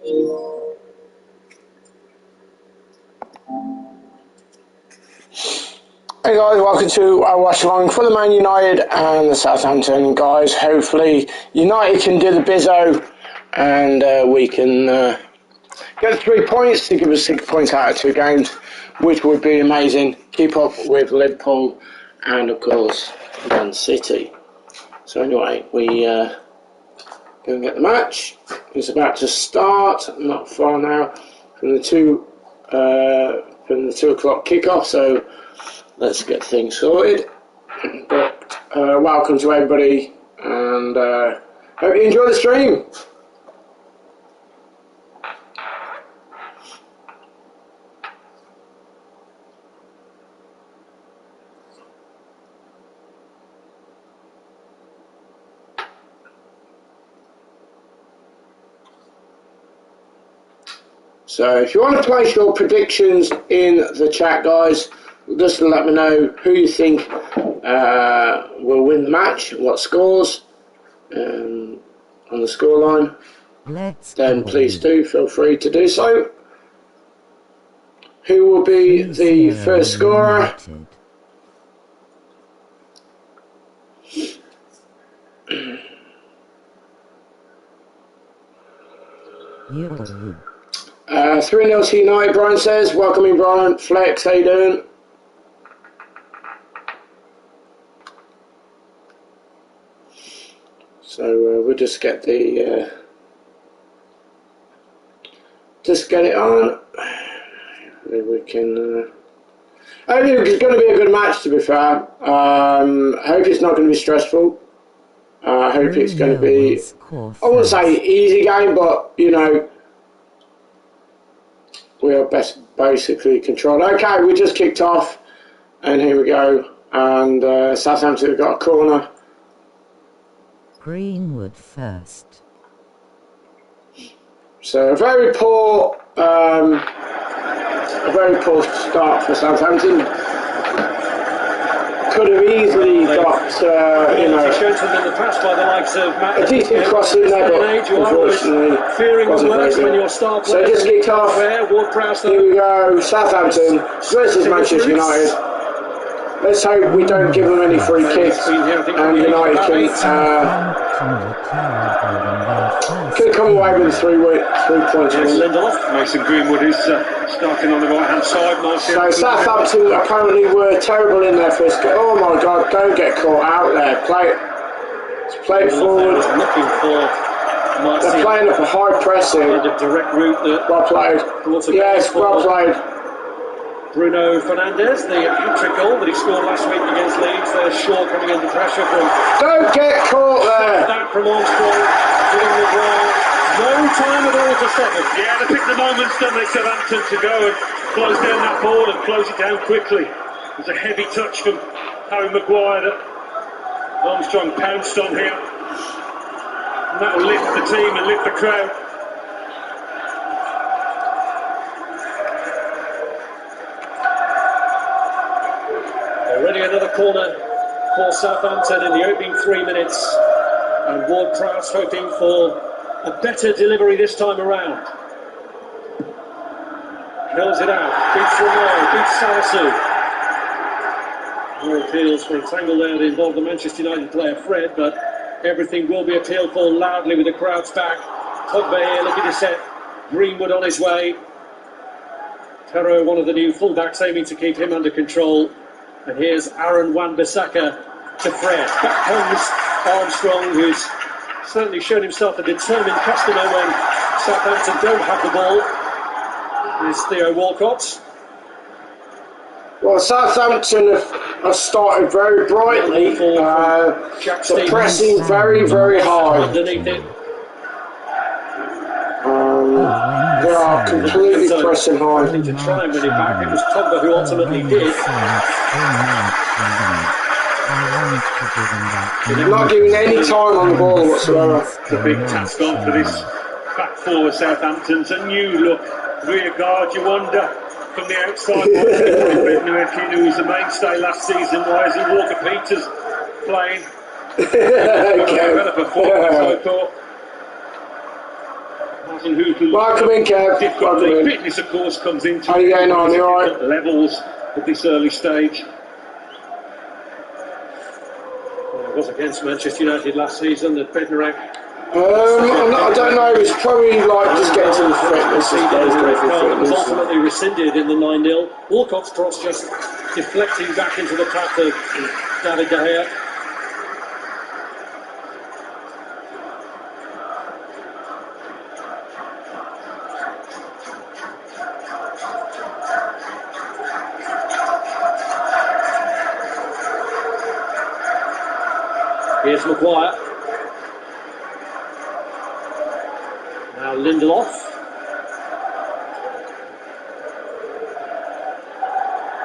Hey guys, welcome to our watch along for the Man United and the Southampton guys. Hopefully United can do the bizzo and we can get 3 points to give us 6 points out of 2 games, which would be amazing. Keep up with Liverpool and of course Man City. So anyway, we go and get the match. It's about to start, not far now from the 2 o'clock kickoff, so let's get things sorted. But welcome to everybody, and hope you enjoy the stream. So if you want to place your predictions in the chat, guys, just to let me know who you think will win the match, what scores on the scoreline, then please do feel free to do so. Who will be the first scorer? You. 3-0 to United, Brian says. Welcome in, Brian. Flex, how you doing? So we'll just get the just get it on. We can. I think it's going to be a good match. To be fair, I hope it's not going to be stressful. I hope it's going to be. I wouldn't say easy game, but you know. We are basically controlled. Okay, we just kicked off, and here we go. And Southampton have got a corner. Greenwood first. So a very poor start for Southampton. Could have easily got a decent cross in there, but unfortunately wasn't very good. So just kicked off. Here we go, Southampton versus Manchester United. Let's hope we don't give them any free kicks and United can come away with 3 points. Mason Greenwood is starting on the right hand side. So Southampton apparently were terrible in their first game. Oh my God, don't get caught out there. Play it forward. They're playing up a high pressing. Direct route well played. Yes, well played. Bruno Fernandes, the hat-trick goal that he scored last week against Leeds. There's Shaw coming under pressure from... Don't get caught there! That from Armstrong, hitting the ground. No time at all to stop it. Yeah, they picked the moments, don't they, Southampton, to go and close down that ball and close it down quickly. There's a heavy touch from Harry Maguire that Armstrong pounced on here. And that will lift the team and lift the crowd. Already another corner for Southampton in the opening 3 minutes, and Ward-Prowse hoping for a better delivery this time around. Kills it out, beats Romero, beats Sarasu. More appeals for a tangle there that involved the Manchester United player Fred, but everything will be appealed for loudly with the crowd's back. Pogba here looking to set Greenwood on his way. Terro, one of the new fullbacks, aiming to keep him under control. And here's Aaron Wan-Bissaka to Fred. Back comes Armstrong, who's certainly shown himself a determined customer when Southampton don't have the ball. Here's Theo Walcott. Well, Southampton have started very brightly. They're pressing very, very hard. Underneath it. They are completely pressing hard. To try and win it back. It was Pogba who ultimately did. They're not giving any time on the ball whatsoever. The big task on for this back four of Southampton's. A new look rear guard, you wonder from the outside. Who was the mainstay last season? Why is he Walker Peters playing? Better performance, I thought. Hasan Huthul. Welcome in, Kev. Welcome in. Fitness, of course, comes into How you going on? You all right? Levels at this early stage. Well, it was against Manchester United last season, the Bednarek. I don't know, it's probably like just getting to the fitness. It was ultimately rescinded in the 9-0. Walcott's cross just deflecting back into the path of David De Gea. Here's Maguire. Now Lindelof.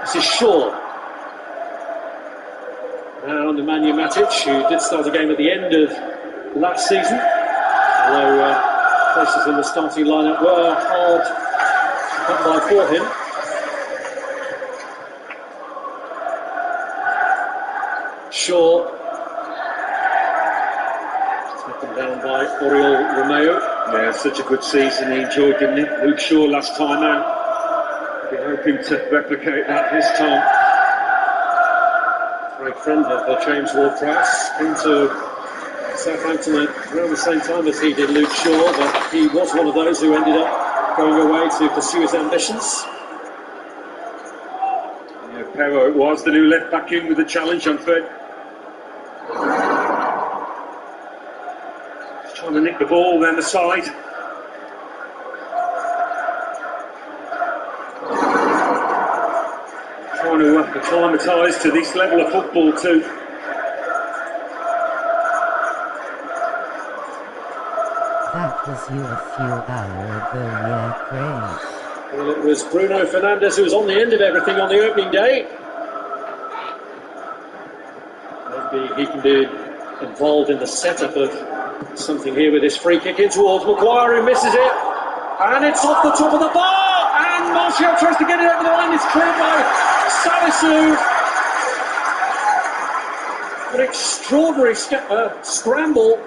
This is Shaw. Now Nemanja Matic, who did start the game at the end of last season, although places in the starting lineup were hard to come by for him. Shaw. Taken down by Oriol Romeo. Yeah, such a good season. He enjoyed, didn't he? Luke Shaw last time out. We're hoping to replicate that this time. Great friend of James Ward-Prowse. Came to Southampton at around the same time as he did, Luke Shaw, but he was one of those who ended up going away to pursue his ambitions. Yeah, Pero it was, the new left back in with the challenge on Fred. Just trying to nick the ball down the side. Trying to acclimatise to this level of football too. That was you a few hours ago, yeah, Craig. Well, it was Bruno Fernandes who was on the end of everything on the opening day. Maybe he can be involved in the setup of something here with this free kick in towards Maguire, who misses it. And it's off the top of the bar! And Martial tries to get it over the line. It's cleared by Salisu. An extraordinary scramble.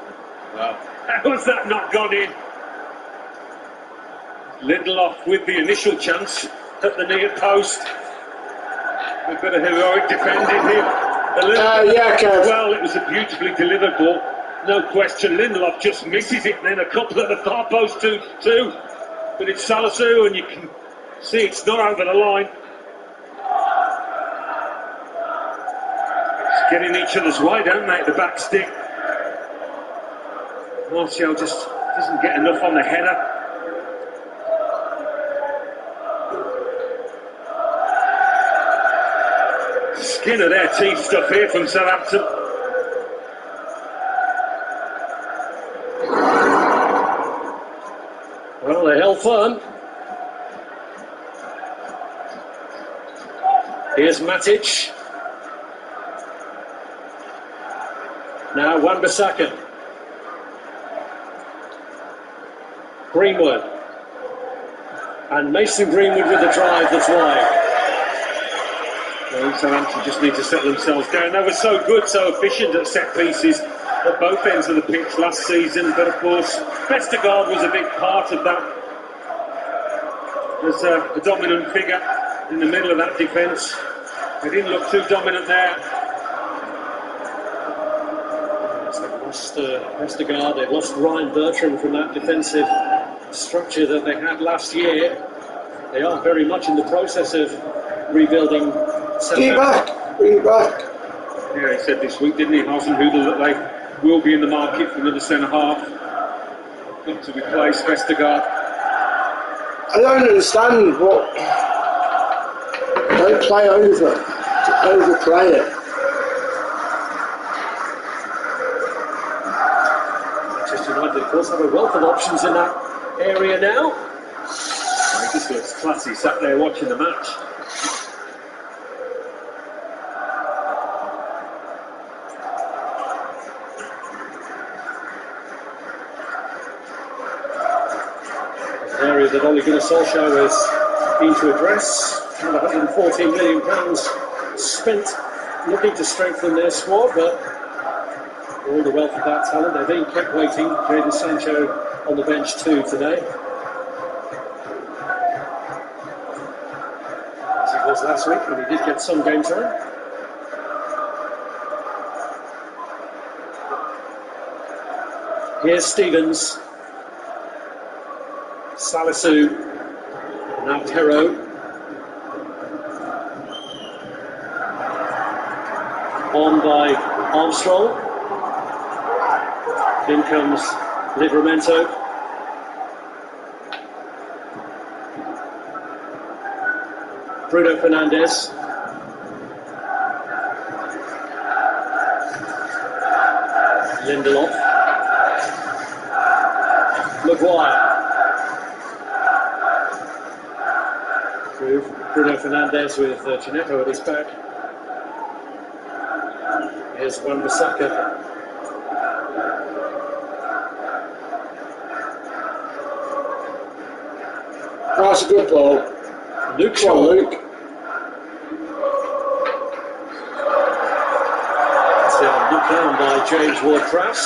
Wow. How has that not gone in? Lindelof with the initial chance at the near post. A bit of heroic defending here. Yeah, Kev. Well, it was a beautifully delivered ball. No question. Lindelof just misses it, and then a couple at the far post too. But it's Salisu, and you can see it's not over the line. It's getting each other's way, don't they, at the back stick. Martial just doesn't get enough on the header. Skin of their teeth stuff here from Southampton. Well, they held firm. Here's Matic. Now Wan-Bissaka. Greenwood. And Mason Greenwood with the drive that's wide. Well, Southampton just need to settle themselves down. They were so good, so efficient at set pieces at both ends of the pitch last season, but of course Vestergaard was a big part of that as a dominant figure in the middle of that defence. They didn't look too dominant there. They've lost Vestergaard, they've lost Ryan Bertrand from that defensive structure that they had last year. They are very much in the process of rebuilding. Bring it back. Yeah, he said this week, didn't he, Hasan Huthul, that they will be in the market for another centre half. Got to replace Vestergaard. I don't understand what. Don't play overplay it. Manchester United, of course, have a wealth of options in that area now. He just looks classy, sat there watching the match. An area that Ole Gunnar Solskjaer is keen to address. Another £114 million spent looking to strengthen their squad, but for all the wealth of that talent, they're being kept waiting. Jadon Sancho on the bench too today. As he was last week, but he did get some game time. Here's Stevens. Salisu. Now Terro. On by Armstrong. In comes Livramento. Bruno Fernandes. Lindelof. Maguire. Bruno Fernandes with Ginetto at his back. Here's Wan-Bissaka. That's a good ball. Luke Come on, Shaw. Luke. That's knocked down by James Ward-Prowse.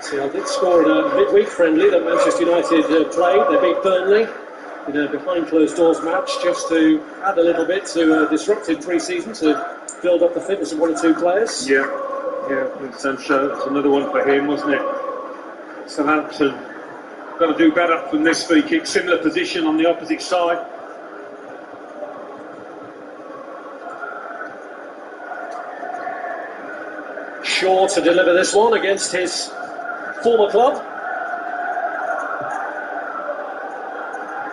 Seattle did score in a midweek friendly that Manchester United played. They beat Burnley in a behind closed doors match just to add a little bit to a disrupted pre-season to build up the fitness of one or two players. Yeah, and Sancho, that's another one for him, wasn't it? Southampton got to do better from this free kick. Similar position on the opposite side. Shaw to deliver this one against his former club.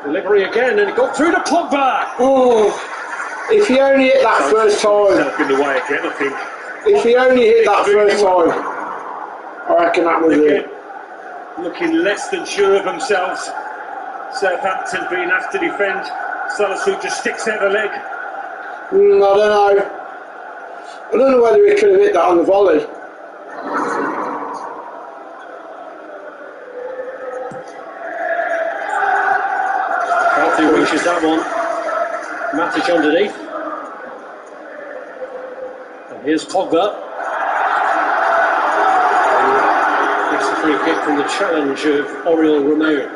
Delivery again, and it got through to Pogba. Oh, if he only hit that first time. In the way again, I think. If he only hit that first time, I reckon that was it. Looking less than sure of themselves. Southampton being asked to defend. Salisu just sticks out the leg. I don't know. I don't know whether he could have hit that on the volley. Carthy reaches that one. Matic underneath. And here's Pogba. Takes the free kick from the challenge of Oriol Romeu.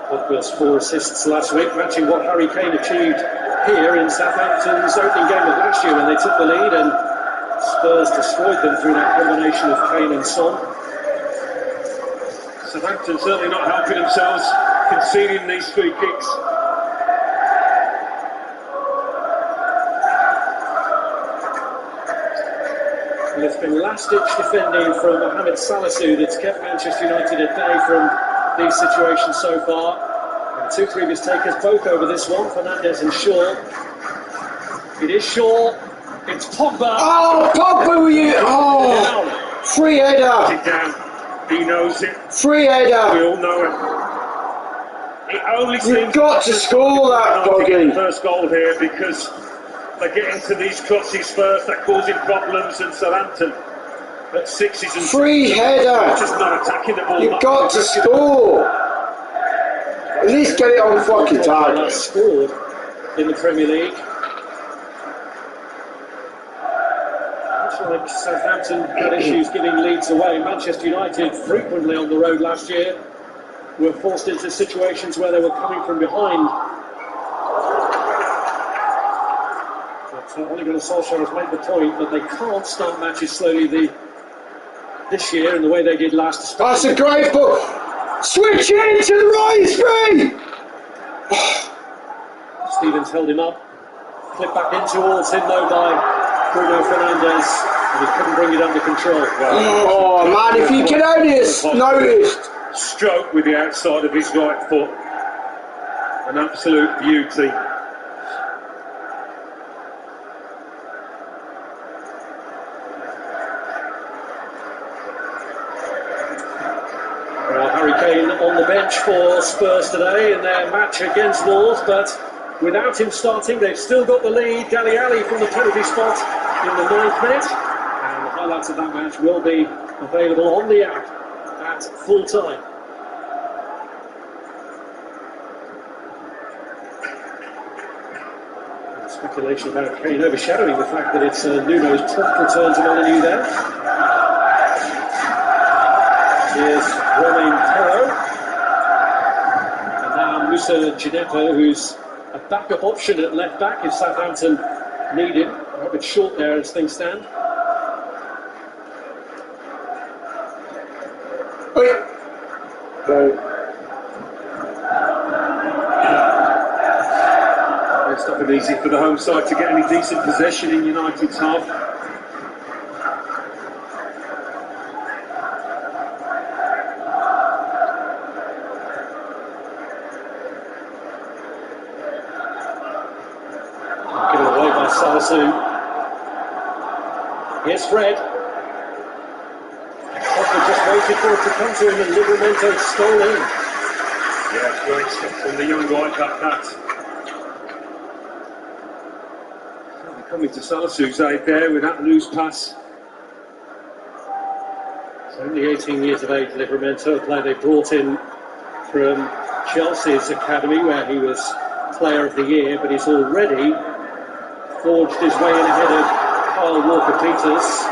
Pogba's 4 assists last week, matching what Harry Kane achieved here in Southampton's opening game of last year when they took the lead and Spurs destroyed them through that combination of Kane and Son. Southampton certainly not helping themselves, conceding these free kicks. Well, it's been last-ditch defending from Mohamed Salisu that's kept Manchester United at bay from these situations so far. And 2 previous takers, both over this one, Fernandes and Shaw. It is Shaw. It's Pogba. Oh, Pogba, were you? Oh, free header. Sit down. He knows it. Free header. We all know it. It only You've seems got to score that, Boggy. First goal here because they get into these crosses first. That causing problems, and Southampton at 6s and Free header. just not attacking the ball. You've got to score. At least get it on fucking target. Scored in the Premier League. Like Southampton had issues giving leads away. Manchester United frequently on the road last year were forced into situations where they were coming from behind. But Ole Gunnar Solskjaer has made the point that they can't start matches slowly this year in the way they did last. That's a great ball. Switch in to the right, it's free. Stevens held him up. Flipped back in towards him though by Bruno Fernandes, and he couldn't bring it under control. Oh man, if you could only have noticed. Stroke with the outside of his right foot. An absolute beauty. Well, Harry Kane on the bench for Spurs today in their match against Wolves, but without him starting, they've still got the lead. Dele Alli from the penalty spot in the 9th minute, and the highlights of that match will be available on the app at full time. Speculation about Kane overshadowing the fact that it's Nuno's prompt return to Molineux there. Here's Romain Perrault. And now Moussa Djenepo, who's a backup option at left back if Southampton need him. A bit short there as things stand. It's not been easy for the home side to get any decent possession in United's half. Given away by Salisu. Here's Fred. Pogba just waited for it to come to him and Livramento stole in. Yeah, great stuff from the young right back, that. Coming to Salisu's aid there with that loose pass. He's only 18 years of age, Livramento, a player they brought in from Chelsea's academy where he was player of the year, but he's already forged his way in ahead of Kyle Walker-Peters.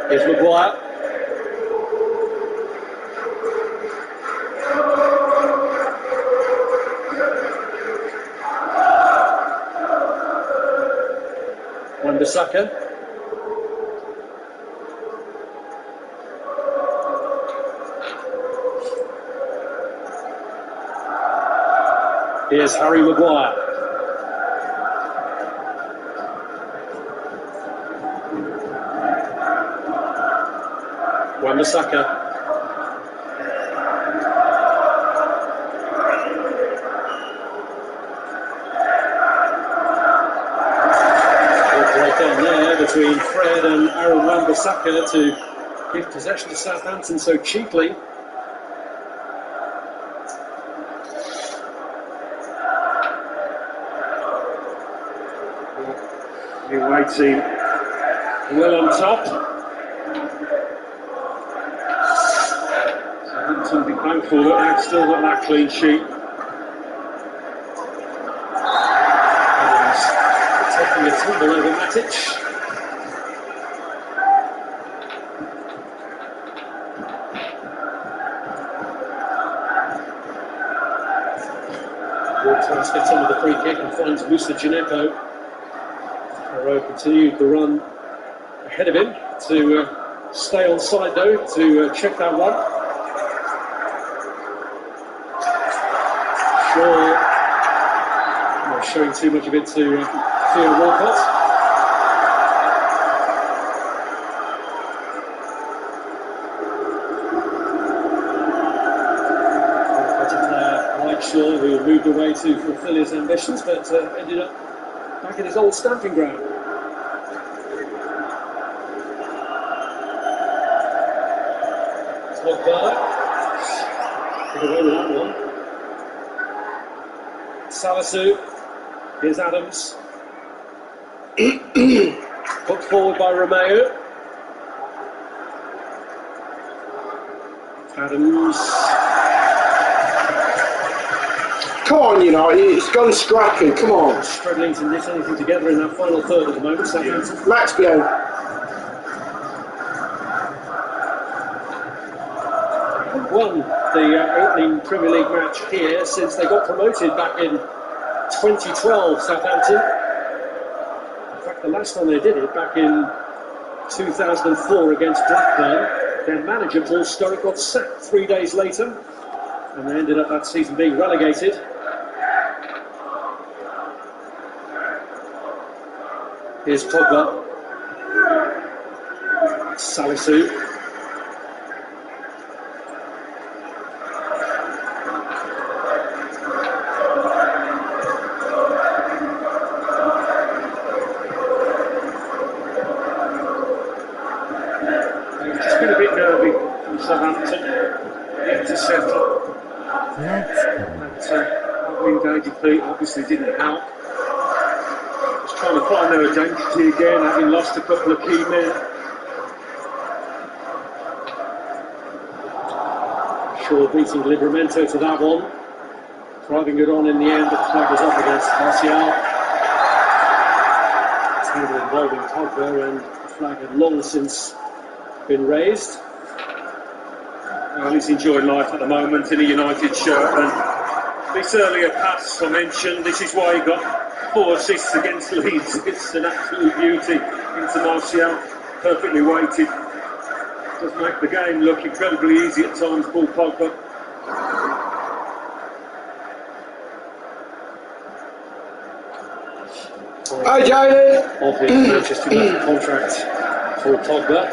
Here's Maguire. Wan-Bissaka. Here's Harry Maguire. Wan-Bissaka. Right down there between Fred and Aaron Wan-Bissaka to give possession to Southampton so cheaply. New away team well on top. Southampton be thankful that they've still got that clean sheet. Taking a tumble over Matic. Walters gets on with the free kick and finds Moussa Djenepo. Perrault continued the run ahead of him to stay on side though to check that one. Shaw not showing too much of it to Theo Walcott. Watchalong, who moved away to fulfil his ambitions, but ended up back in his old stamping ground. Pogba get away with that one. Salisu, here's Adams. Put forward by Romeo. Adams. Come on, United, it's gone scrappy, come on. Struggling to knit anything together in that final third at the moment, Southampton. Max go. Won the opening Premier League match here since they got promoted back in 2012, Southampton. In fact, the last time they did it, back in 2004 against Blackburn, their manager, Paul Sturrock, got sacked 3 days later, and they ended up that season being relegated. Here's Pogba. Salisu. It's just been a bit nervy from Southampton. Yet to settle. Let's go. That winged defeat obviously didn't help. Just trying to find their identity again, having lost a couple of key men. Shaw beating Livramento to that one. Driving it on in the end, but the flag was up against Martial. Table involving Pogba, and the flag had long since been raised. Well, he's enjoying life at the moment in a United shirt, and this earlier pass I mentioned, this is why he got 4 assists against Leeds. It's an absolute beauty into Martial, perfectly weighted. Does make the game look incredibly easy at times, Paul Pogba. Hi, Jalen. Of his Manchester United contract for Pogba.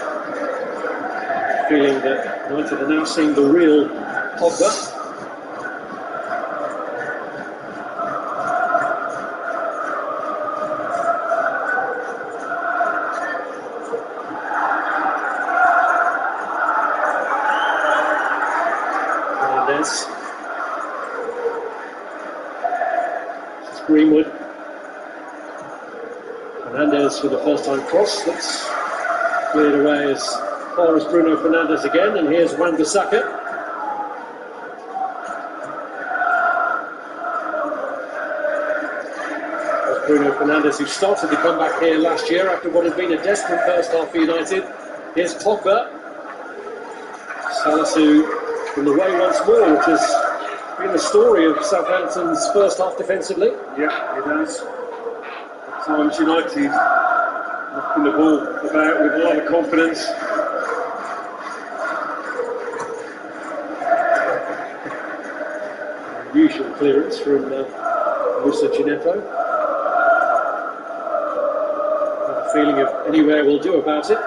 Feeling that United are now seeing the real Pogba. This is Greenwood. Fernandes for the first time cross. That's cleared away as far as Bruno Fernandes again, and here's Wan-Bissaka. Bruno Fernandes, who started the comeback here last year after what had been a desperate first half for United. Here's Pogba. Salisu in the way once more, which has been the story of Southampton's first half defensively. Yeah, it has. At times United knocking the ball about with a lot of confidence. Usual clearance from Moussa Gineppo. A feeling of anywhere will do about it.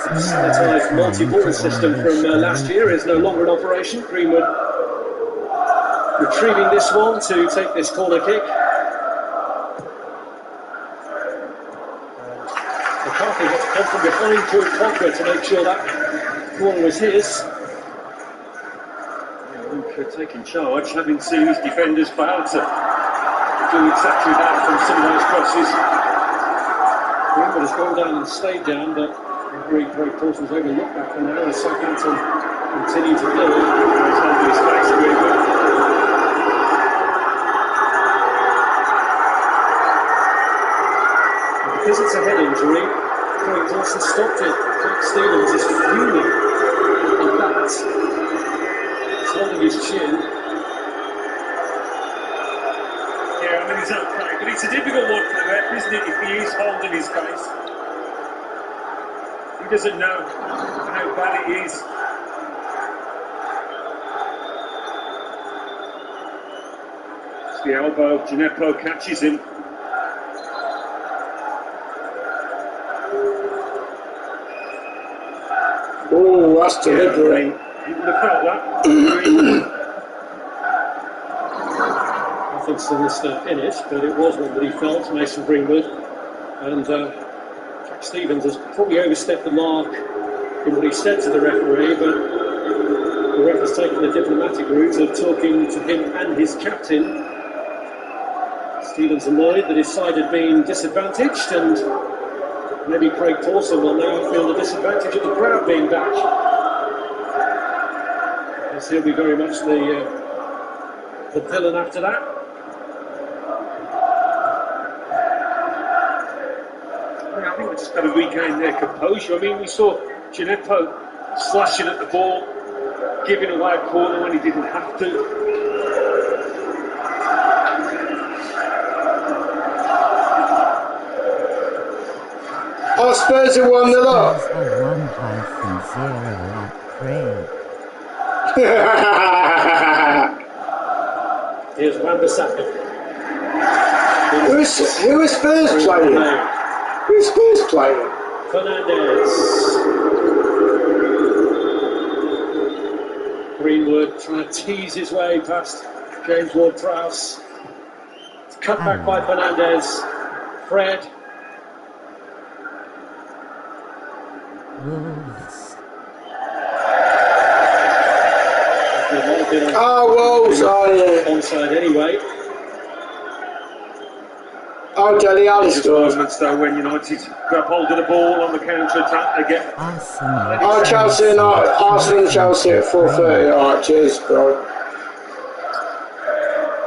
The sanitised multi-ball system from last year is no longer in operation. Greenwood retrieving this one to take this corner kick. McCarthy had to come from behind Paul Pogba to make sure that corner was his. Luke taking charge, having seen his defenders fail to do exactly that from some of those crosses. Greenwood has gone down and stayed down, but Greg Paulson was overlooked back for now as Southampton continue to build. He's holding his face Greenwood. Because it's a head injury, Craig Dawson stopped it. Jack Stevens is fuming at that. He's holding his chin. Yeah, I mean, he's okay, but it's a difficult one for the ref, isn't it, if he is holding his face? He doesn't know how bad it is. It's the elbow, Gineppo catches him. Oh, that's deliberate. You would have felt that. Nothing sinister in it, but it was one that he felt, Mason Greenwood. And Jack Stevens has probably overstepped the mark in what he said to the referee, but the ref has taken the diplomatic route of talking to him and his captain. Stevens annoyed that his side had been disadvantaged, and maybe Craig Pawson will now feel the disadvantage of the crowd being back. Yes, he'll be very much the villain after that. I think they've just got to regain their composure. I mean, we saw Gineppo slashing at the ball, giving away a corner when he didn't have to. Oh, Spurs have won the lot. Spurs are 1-0 at Craig. Here's Wan-Bissaka. Who is Spurs playing? Who's Spurs playing? Fernandes. Greenwood trying to tease his way past James Ward-Prowse. It's cut back by Fernandes. Fred. Wolves. Oh, Wolves, oh yeah. Onside anyway. Oh, Dele Alli Just scored. moments though when United grab hold of the ball on the counter attack, they get. Arsenal. Oh, Chelsea and Arsenal and Chelsea at 4:30. Alright, cheers, bro.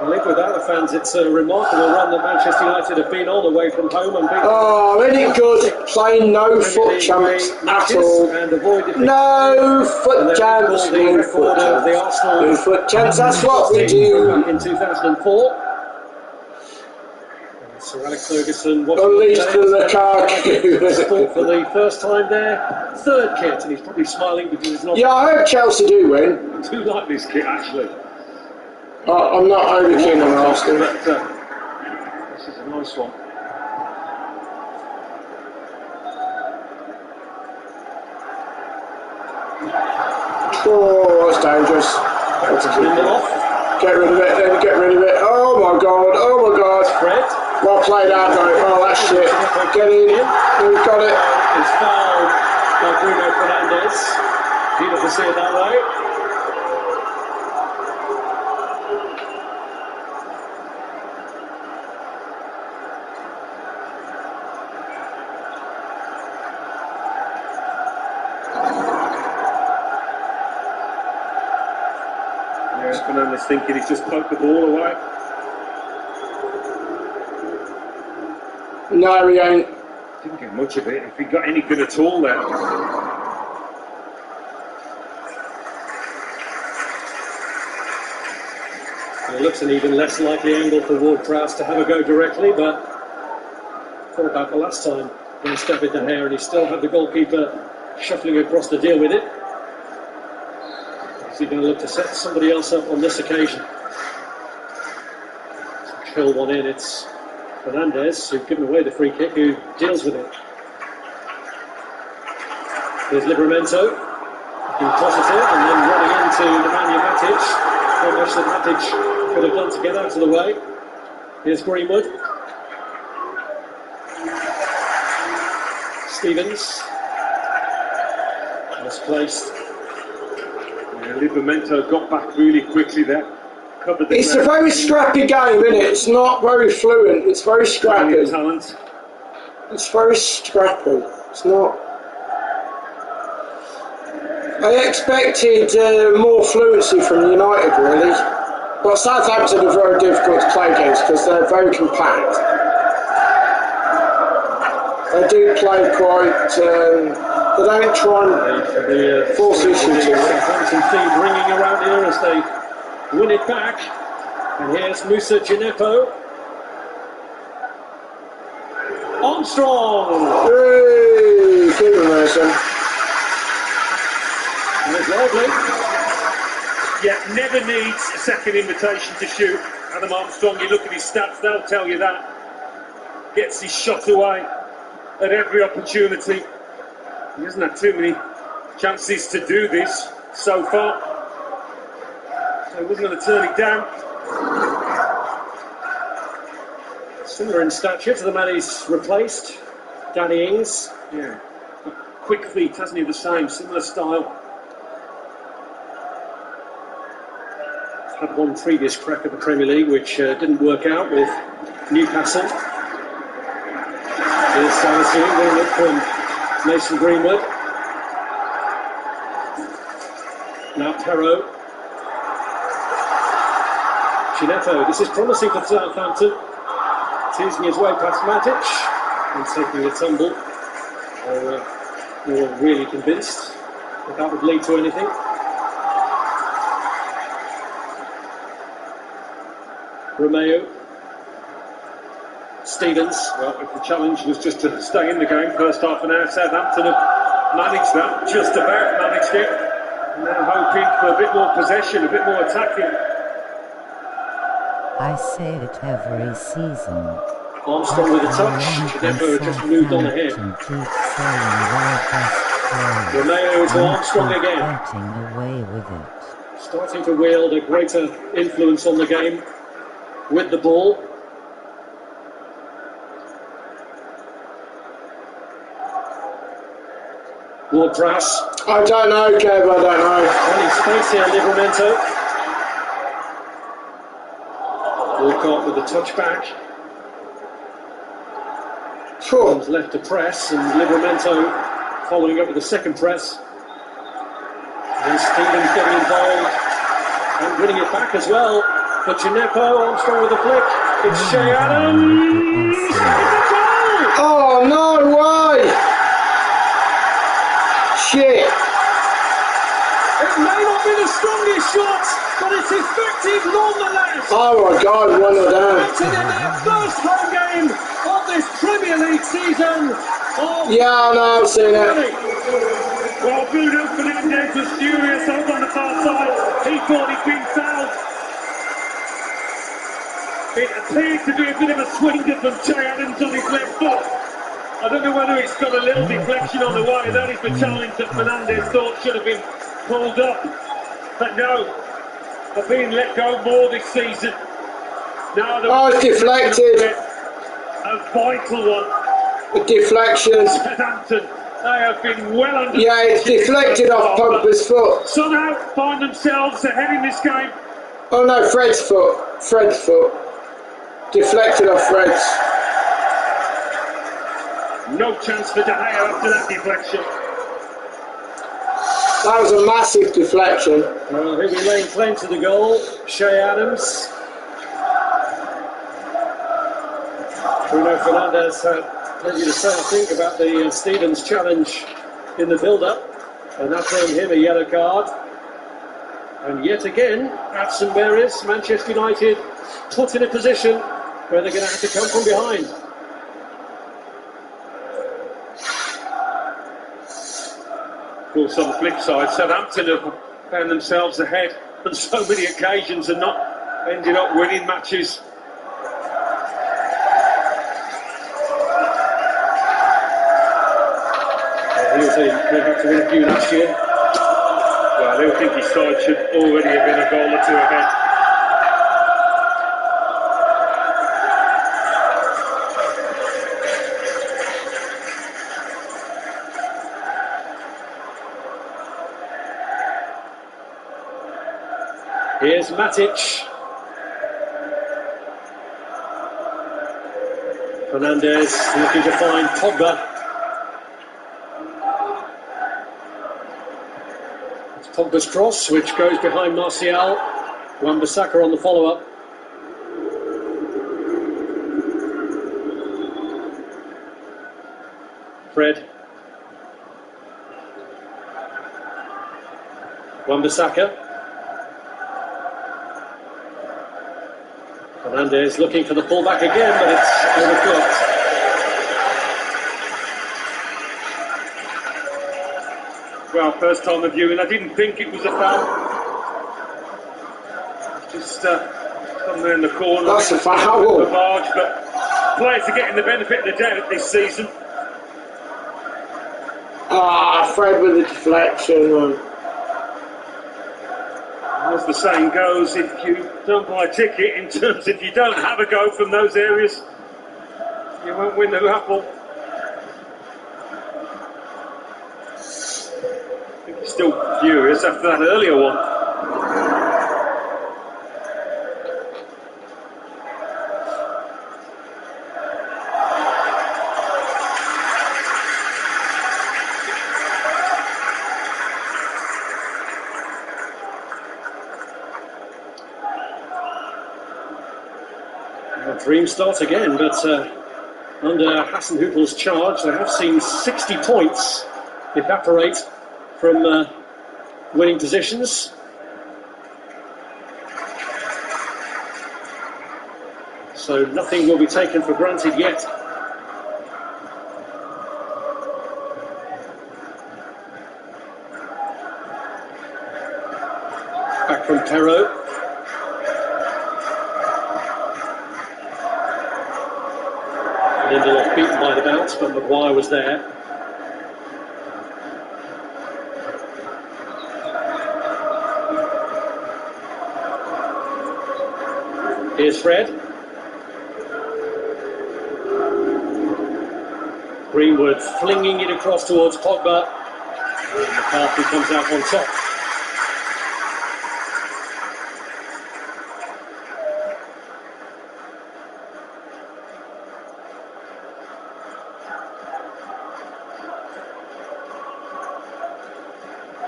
Live without the fans. It's a remarkable run that Manchester United have been on away from home and beaten. Oh, really good. Playing no foot champs at all. And avoid defeat. No foot champs. The No record foot of the champs. Arsenal No foot champs. That's what we do. back in 2004. Sir Alex Ferguson Unleashed to the Lukaku. sport for the first time there. Third kit, and he's probably smiling because he's not. Yeah, I hope Chelsea do win. I do like this kit actually. I'm not overly keen on Arsenal. But, this is a nice one. Oh, that's dangerous. Get rid of it, then get rid of it. Oh my god, oh my god. Fred. Well played out though. Oh, that's shit. Get in. We've got it. It's fouled by Bruno Fernandes. He doesn't see it that way. Fernandes thinking he's just poked the ball away. No, we ain't. Didn't get much of it. If he got anything at all there. It looks an even less likely angle for Ward-Prowse to have a go directly, but what about the last time against David De Gea, and he still had the goalkeeper shuffling across to deal with it. Is he going to look to set somebody else up on this occasion? Kill one in. It's Fernandes, who's given away the free kick, who deals with it. Here's Livramento, looking positive, and then running into Nemanja Matic. Not much that Matic could have done to get out of the way. Here's Greenwood. Stevens. Misplaced. Yeah, Livramento got back really quickly there. Covered the It's a very scrappy game, isn't it? It's not very fluent. It's very scrappy. Talent. It's very scrappy. It's not. I expected more fluency from United, really. But Southampton are very difficult to play against because they're very compact. They do play quite. They don't try and force issues. Southampton theme ringing around here as they win it back. And here's Musa Djenepo. Armstrong! Hey, keep him there, son. And it's lively. Yeah, never needs a second invitation to shoot. Adam Armstrong, you look at his stats, they'll tell you that. Gets his shot away at every opportunity. He hasn't had too many chances to do this so far. So he wasn't going to turn it down. Similar in stature to the man he's replaced, Danny Ings. Yeah. Quick feet, hasn't he? The same, similar style. Had one previous crack at the Premier League which didn't work out with Newcastle. Here's Salisu, winning it from Mason Greenwood. Now Perrault. Djenepo, this is promising for Southampton. Teasing his way past Matic and taking a tumble. No one really convinced that that would lead to anything. Romeo. Stevens. Well, if the challenge was just to stay in the game first half an hour, Southampton have managed that, just about managed it. Now hoping for a bit more possession, a bit more attacking. I say it every season. Armstrong with a touch. Djenepo just moved on ahead. Romeo to Armstrong again. Getting away with it. Starting to wield a greater influence on the game with the ball. Ward-Prowse. I don't know, Kev, I don't know. Running space here, Livramento. Walcott with the touchback. Comes left to press, and Livramento following up with the second press. And Stevens getting involved and winning it back as well. But Gineppo, Armstrong with the flick. It's Shea Adams. Oh, no way! Shit! It may not be the strongest shot, but it's effective nonetheless. Oh my God, one of them. In their first home game of this Premier League season. Yeah, I know, I've seen it. Well, Bruno Fernandes was furious over on the far side. He thought he'd been fouled. It appeared to be a bit of a swinger from Shea Adams on his left foot. I don't know whether it's got a little deflection on the way. That is the challenge that Fernandes thought should have been pulled up. But no, they're being let go more this season. Now it's deflected. A vital one. A deflection. Southampton, they have been well under. Yeah, it's deflected off Pogba's foot. Somehow find themselves ahead in this game. Oh no, Fred's foot. Fred's foot. Deflected off Fred's. No chance for De Gea after that deflection. That was a massive deflection. Well, he'll be laying claim to the goal. Shea Adams. Bruno Fernandes had plenty to say, I think, about the Stevens challenge in the build-up. And that earned him a yellow card. And yet again, at St Mary's, Manchester United put in a position where they're going to have to come from behind. Of course, on the flip side, Southampton have found themselves ahead on so many occasions and not ended up winning matches. He was in, they had to win a few last year. Well, I don't think his side should already have been a goal or two ahead. Here's Matic. Fernandes looking to find Pogba. It's Pogba's cross, which goes behind Martial. Wan-Bissaka on the follow-up. Fred. Wan-Bissaka. Fernandes looking for the fullback again, but it's overcooked. Well, first time of viewing, I didn't think it was a foul. Just somewhere in the corner. That's a foul. Large, but players are getting the benefit of the doubt this season. Fred with the deflection. As the saying goes, if you don't buy a ticket, in terms if you don't have a go from those areas, you won't win the raffle. I think he's still furious after that earlier one. Dream start again, but under Hassan Hootel's charge, they have seen 60 points evaporate from winning positions. So nothing will be taken for granted yet. Back from Perrault. Lindelof beaten by the bounce, but Maguire was there. Here's Fred. Greenwood flinging it across towards Pogba. And McCarthy comes out on top.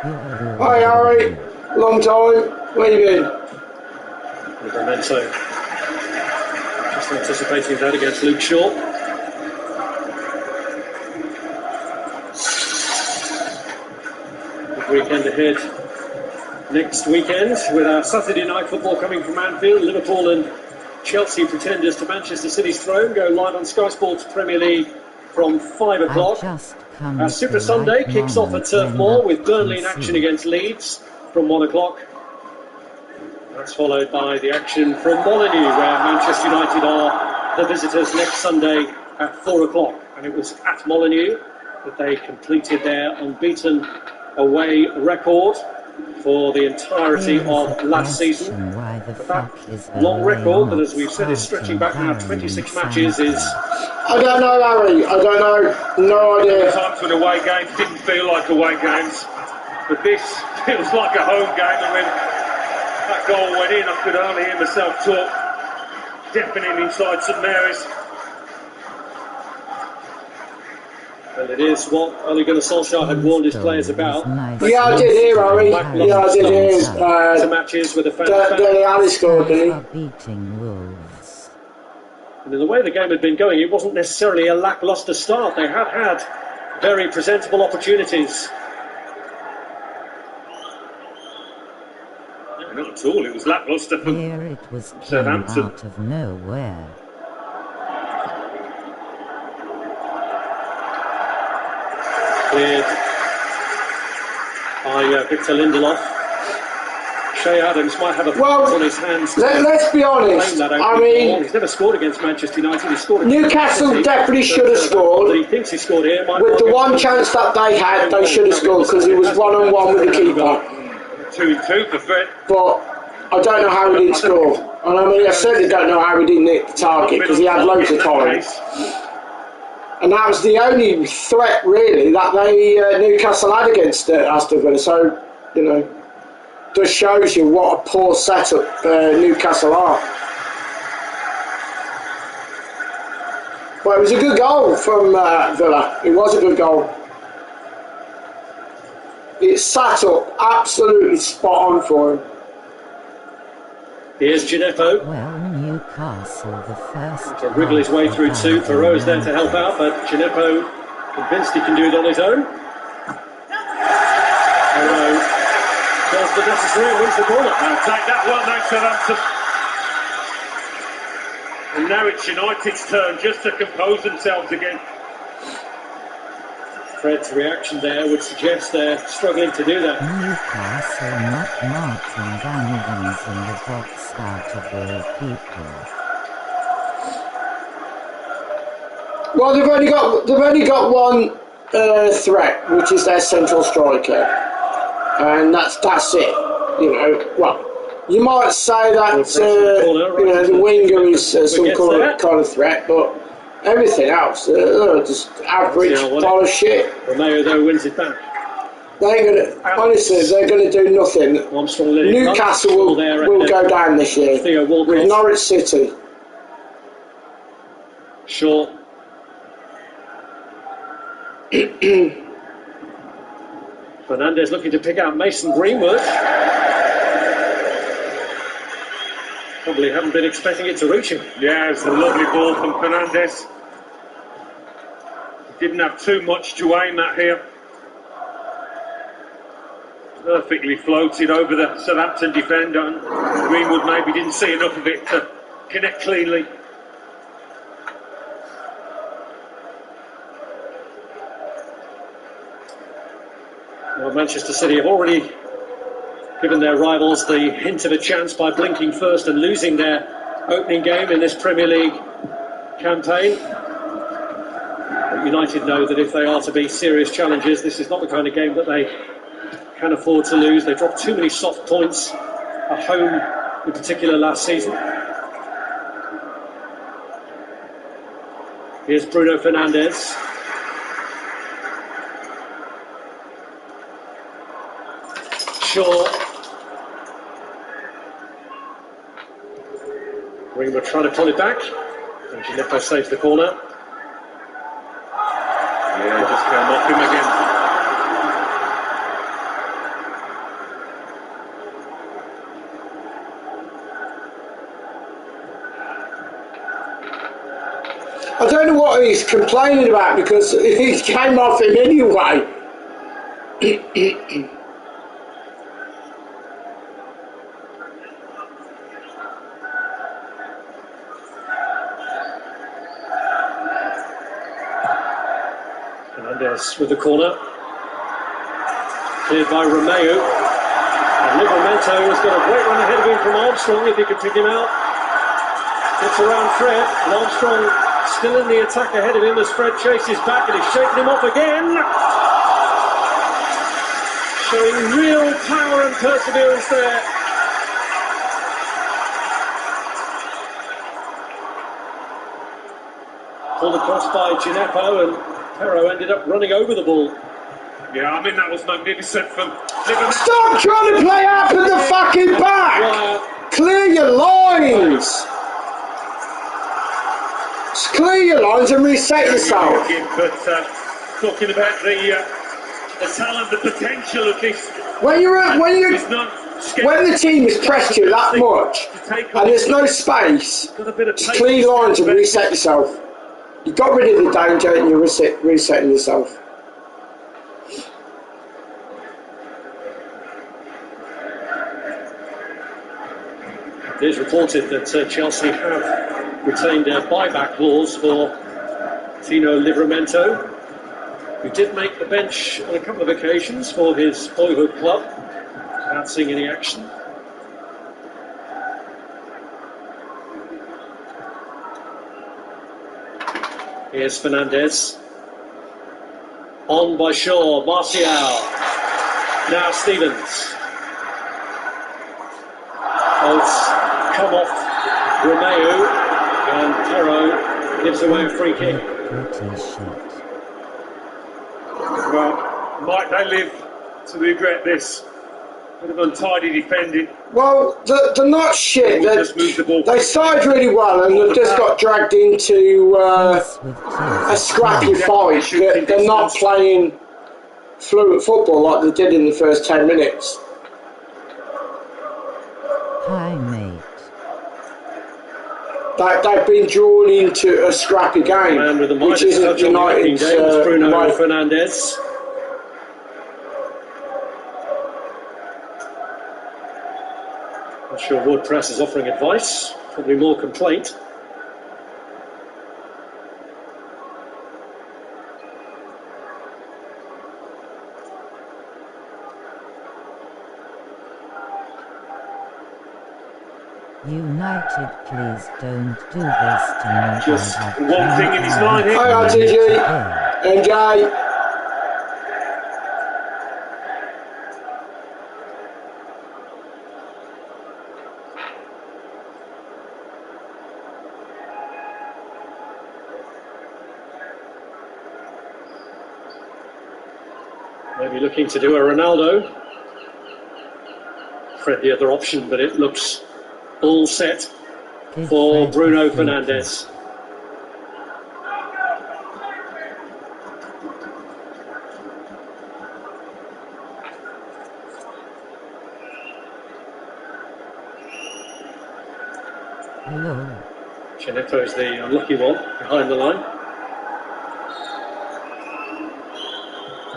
Hi Harry, long time. Where you been? Livramento just anticipating that against Luke Shaw. Big weekend ahead next weekend with our Saturday night football coming from Anfield. Liverpool and Chelsea, pretenders to Manchester City's throne, go live on Sky Sports Premier League from 5 o'clock. Our Super Sunday kicks off at Turf Moor with Burnley in action against Leeds from 1 o'clock. That's followed by the action from Molineux, where Manchester United are the visitors next Sunday at 4 o'clock. And it was at Molineux that they completed their unbeaten away record for the entirety of last season. But that long record that, as we've said, is stretching back now 26 matches is... I don't know, Harry. I don't know. No idea. Times when away games didn't feel like away games, but this feels like a home game. And when that goal went in, I could only hear myself talk, deafening inside St Mary's. And it is what Ole Gunnar Solskjaer had warned his players about. Yeah, I did hear, Harry. Yeah, I did hear. Some matches with the fans. Dele Alli scored, didn't he? Beating Wolves. And in the way the game had been going, it wasn't necessarily a lacklustre start. They had had very presentable opportunities. No, not at all. It was lacklustre for Here it was came Southampton. out of nowhere. Cleared by Victor Lindelof. Shea Adams might have a foul on his hands. Let's be honest. I mean, he's never scored against Manchester United. He scored Newcastle definitely should have scored. But he thinks he scored here. With the one chance that they had, they should have scored because he was 1-on-1 with the keeper. 2-2 for Fred. But I don't know how he didn't score. And I mean, I certainly don't know how he didn't hit the target because he had loads of time. And that was the only threat, really, that they Newcastle had against Aston Villa. So, you know, just shows you what a poor setup Newcastle are. Well, it was a good goal from Villa. It was a good goal. It sat up absolutely spot on for him. Here's Gineppo. Well, Newcastle, the first. To wriggle his way through two. Thoreau's there to help out, but Gineppo convinced he can do it on his own. Thoreau does the necessary and wins the corner. Now take that one, now Southampton. And now it's United's turn just to compose themselves again. Fred's reaction there would suggest they're struggling to do that. Newcastle not marking Van Evans in the box out of their people. Well, they've only got one threat, which is their central striker, and that's it. You know, well, you might say that you know, the winger is some kind of threat, but everything else, just average pile of shit. Romeo though wins it back. They ain't gonna, honestly, they're gonna do nothing. Newcastle will go down this year with Norwich City. Shaw. Fernandez looking to pick out Mason Greenwood. Probably haven't been expecting it to reach him. Yeah, it's a lovely ball from Fernandez. He didn't have too much to aim at here. Perfectly floated over the Southampton defender, and Greenwood maybe didn't see enough of it to connect cleanly. Well, Manchester City have already given their rivals the hint of a chance by blinking first and losing their opening game in this Premier League campaign. But United know that if they are to be serious challengers, this is not the kind of game that they can afford to lose. They dropped too many soft points at home, in particular last season. Here's Bruno Fernandes. Shaw. Greenwood trying to pull it back, and Gineppo saves the corner. Yeah, just came off him I don't know what he's complaining about because he came off him anyway. Fernandez with the corner. Cleared by Romeo. And Livramento has got a great run ahead of him from Armstrong if he can pick him out. Gets around Fred. And Armstrong still in the attack ahead of him as Fred chases back and he's shaking him off again. Showing real power and perseverance there. Pulled across by Gineppo and Pero ended up running over the ball. Yeah, I mean, that was magnificent from Livramento. Stop trying to play up at the fucking back! Clear your lines! Just clear your lines and reset yourself. But talking about the talent, the potential of this. When the team has pressed you that much and there's no space, just clear your lines and reset yourself. You got rid of the danger and you're resetting yourself. It is reported that Chelsea have retained a buyback clause for Tino Livramento, who did make the bench on a couple of occasions for his boyhood club without seeing any action. Here's Fernandez. On by Shaw, Martial. Now Stevens. Both come off Romeo and Pero gives away a free kick. Well, might they live to regret this? Bit of untidy defending. Well, they're not shit. They started really well and they've just got dragged into a scrappy fight. They're not playing fluent football like they did in the first 10 minutes. Hi, mate. They've been drawn into a scrappy game, which isn't United's Bruno Fernandez. Not sure Wood Press is offering advice, probably more complaint. United, please don't do this to me. Just one thing in his mind here. Hi, RTG. NJ. Maybe looking to do a Ronaldo. Fred the other option, but it looks all set for Bruno Fernandez. Hello. Gineppo is the unlucky one behind the line.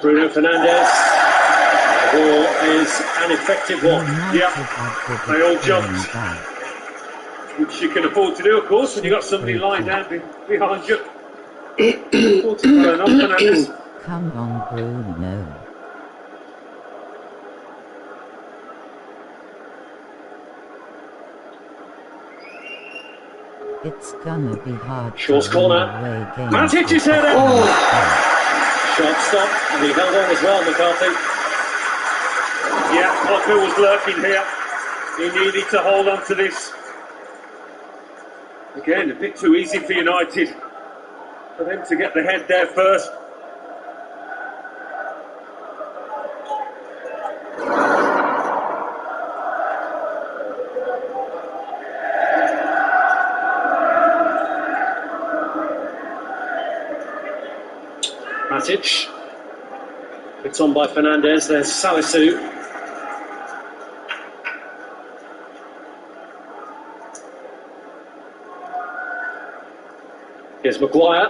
Bruno Fernandez. The ball is an effective one. Yeah, they all jumped. Which you can afford to do, of course, when you've got somebody lying down behind you. Come on, Bruno. It's gonna be hard. Shaw's corner. Matic is header. Oh. Sharp stop, and he held on as well, McCarthy. Yeah, Potter was lurking here. He needed to hold on to this. Again, a bit too easy for United. For them to get the head there first. Matic. It's on by Fernandez. There's Salisu. Here's Maguire.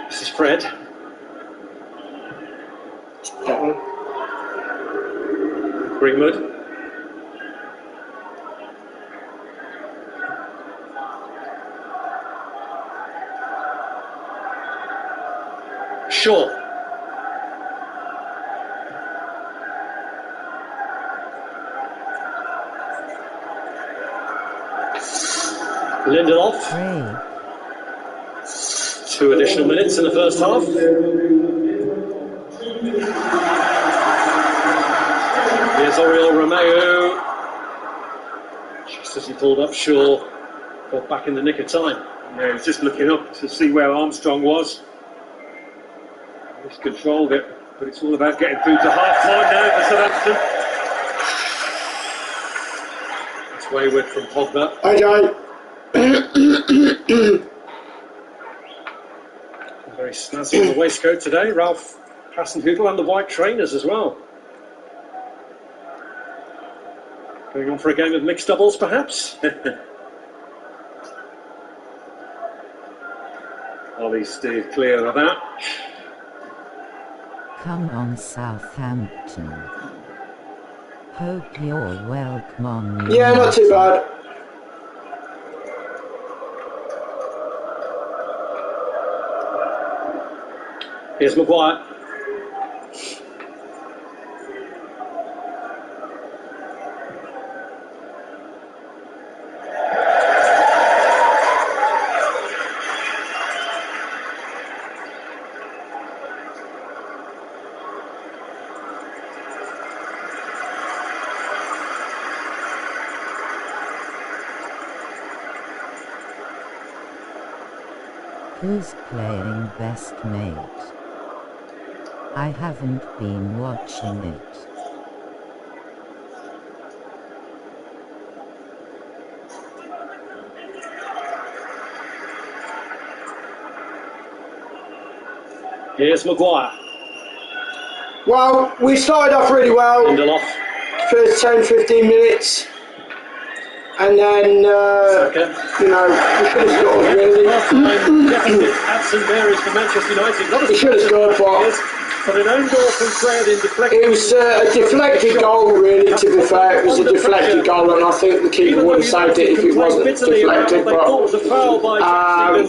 This is Fred. Greenwood. Shaw. Lindelof. 2 additional minutes in the first half. Here's Oriol Romeu. Just as he pulled up, Shaw got back in the nick of time. Yeah, he was just looking up to see where Armstrong was. Just controlled it, but it's all about getting through to half-time now for Southampton. It's wayward from Pogba. Okay. Very snazzy on the waistcoat today. Ralph Hasenhüttl and the white trainers as well. Going on for a game of mixed doubles, perhaps? Ollie steered clear of that. Come on, Southampton. Hope you're welcome. Yeah, not too bad. Here's Maguire. Who's playing best mate? I haven't been watching it. Here's Maguire. Well, we started off really well. Lindelof. First 10-15 minutes. And then, you know, we should have scored, really. Definitely at St Mary's for Manchester United. We should have scored, but an own goal from Fred in deflected. It was a deflected goal, really, to be fair. It was a deflected goal, and I think the keeper would have saved it if it wasn't deflected. But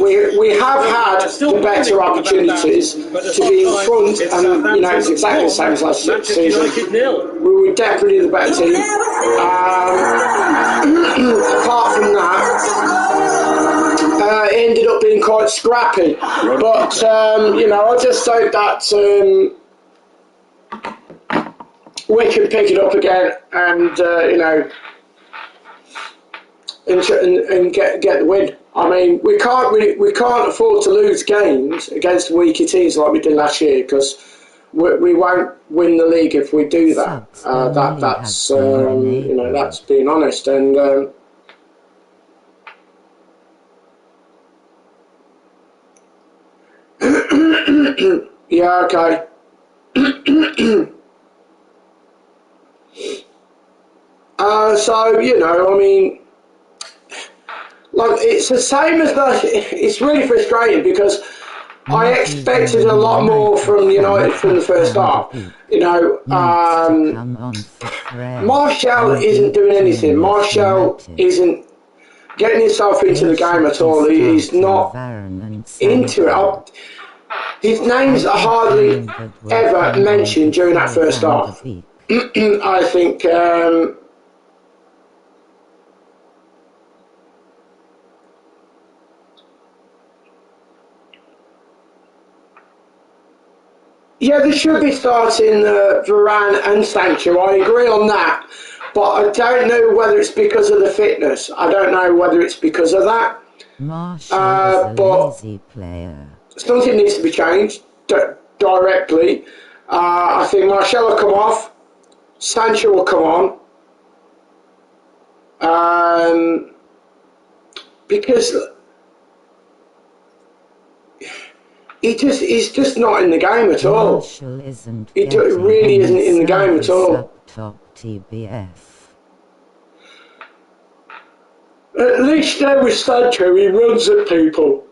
we have had the better opportunities to be in front, and, you know, it's exactly the same as last season. We were definitely the better team. Apart from that, it ended up being quite scrappy. But, you know, I just hope that we can pick it up again and, you know, and get the win. I mean, we can't afford to lose games against weaker teams like we did last year, because we won't win the league if we do that. That's you know, that's being honest. And yeah, okay. So, you know, I mean, like, it's the same as it's really frustrating, because I expected a lot more from United from the first half. You know, Martial isn't doing anything. Martial isn't getting himself into the game at all. He's not into it. His names are hardly ever mentioned during that first half. I think yeah, they should be starting Varane and Sancho. I agree on that, but I don't know whether it's because of the fitness. I don't know whether it's because of that. Martial is a lazy player. Something needs to be changed directly. I think Martial will come off. Sancho will come because he's just not in the game at all. Marshall isn't He really isn't in the game at all. Up top TBF. At least there with Sancho, he runs at people.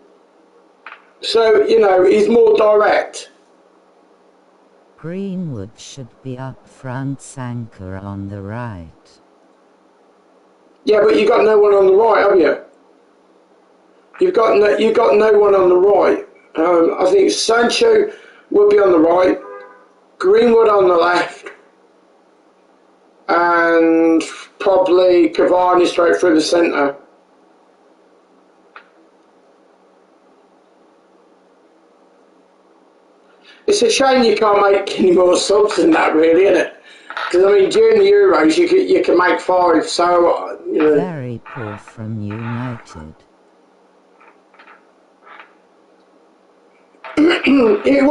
So, you know, he's more direct. Greenwood should be up front, Sanker on the right. Yeah, but you've got no one on the right, have you? You've got no one on the right. I think Sancho will be on the right, Greenwood on the left, and probably Cavani straight through the centre. It's a shame you can't make any more subs than that, really, isn't it? Because I mean, during the Euros, you can make 5. So you know. Very poor from United. It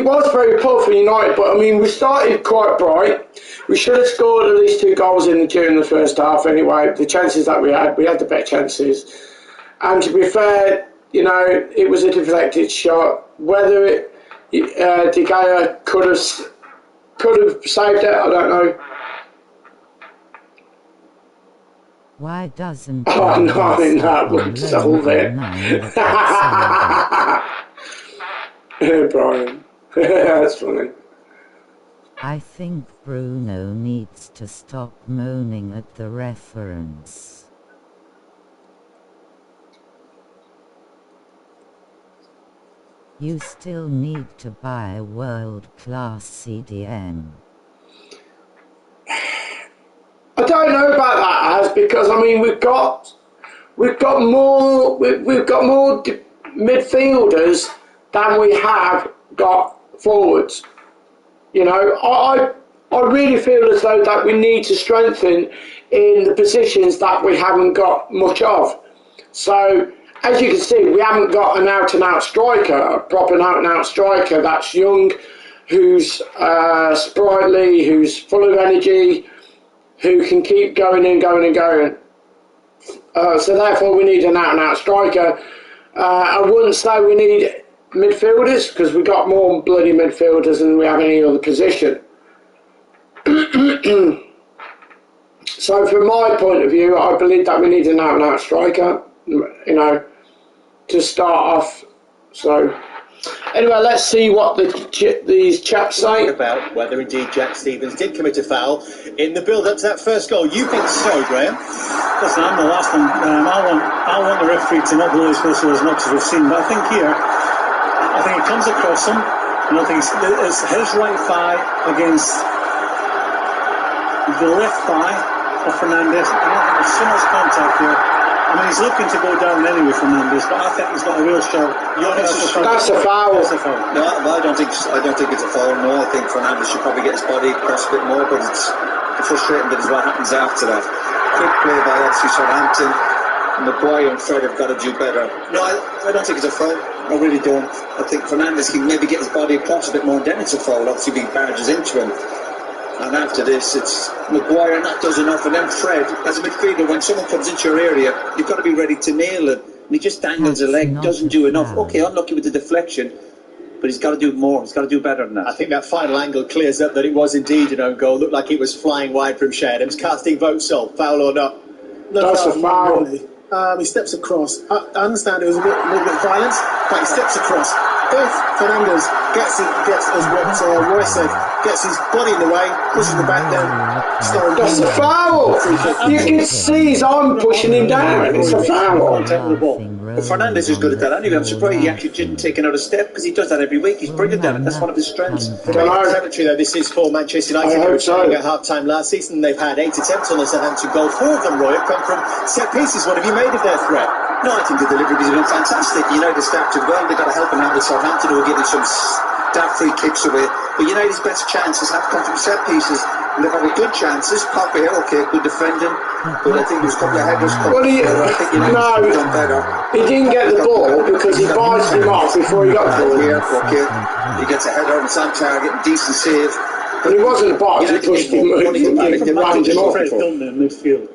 was very poor for United, but I mean, we started quite bright. We should have scored at least 2 goals during the first half anyway. The chances that we had the better chances. And to be fair, you know, it was a deflected shot. Whether De Gea could have saved it, I don't know. Why doesn't Oh no, that would solve it. Brian. That's funny. I think Bruno needs to stop moaning at the reference. You still need to buy a world-class CDN. I don't know about that, Az, because I mean we've got more midfielders than we have got forwards. You know, I really feel as though that we need to strengthen in the positions that we haven't got much of. So, as you can see, we haven't got an out-and-out striker, a proper out-and-out striker that's young, who's sprightly, who's full of energy, who can keep going and going and going. So therefore we need an out-and-out striker. I wouldn't say we need midfielders, because we've got more bloody midfielders than we have any other position. So from my point of view, I believe that we need an out-and-out striker, you know, to start off. So anyway, let's see what these chaps say about whether indeed Jack Stevens did commit a foul in the build-up to that first goal. You think so, Graham? Listen, I'm the last one. I want the referee to not blow his whistle as much as we've seen, but I think here, I think it comes across him, and I think it's his right thigh against the left thigh of Fernandes. I don't think there's so much contact here. I mean, he's looking to go down anyway, Fernandes, but I think he's got a real shout. That's a foul. No, I don't think it's a foul. No, I think Fernandes should probably get his body across a bit more, but it's the frustrating bit is what happens after that. Quick play by obviously Southampton. Maguire and Fred have got to do better. No, I don't think it's a foul. I really don't. I think Fernandes can maybe get his body across a bit more, and then it's a foul. Obviously, he barges into him. And after this, it's Maguire, and that does enough. And then Fred, as a midfielder, when someone comes into your area, you've got to be ready to nail it. And he just dangles a leg, doesn't do enough. Okay, unlucky with the deflection, but he's got to do more. He's got to do better than that. I think that final angle clears up that it was indeed an own goal. Looked like it was flying wide from Shadham's. Casting votes all, foul or not. No, that's a foul. Really. He steps across. I understand it was a little bit violence, but he steps across. If Fernandes gets as what Roy said, gets his body in the way, pushes the back down. That's a foul. You can see his arm pushing him down. It's a foul. But Fernandes is good at that anyway. I'm surprised he actually didn't take another step, because he does that every week. He's brilliant at it. That's one of his strengths. Territory though this is for Manchester United. They were training at half-time last season. They've had 8 attempts on the Southampton goal. 4 of them, Roy, have come from set pieces. What have you made of their threat? No, I think the delivery has been fantastic. United started well. They've got a helping hand with Southampton, who are giving some daft free kicks away. But United's best chances have come from set pieces. And they've had good chances. Pop here, okay, good defending. But I think there's a couple of headers coming. Well, I think United's done better. He didn't get the ball because he bites him off before he got the ball. Here, okay. He gets a header and it's on target and decent save. And he wasn't a box, he pushed him, I think rammed him Fred's off. done there in midfield.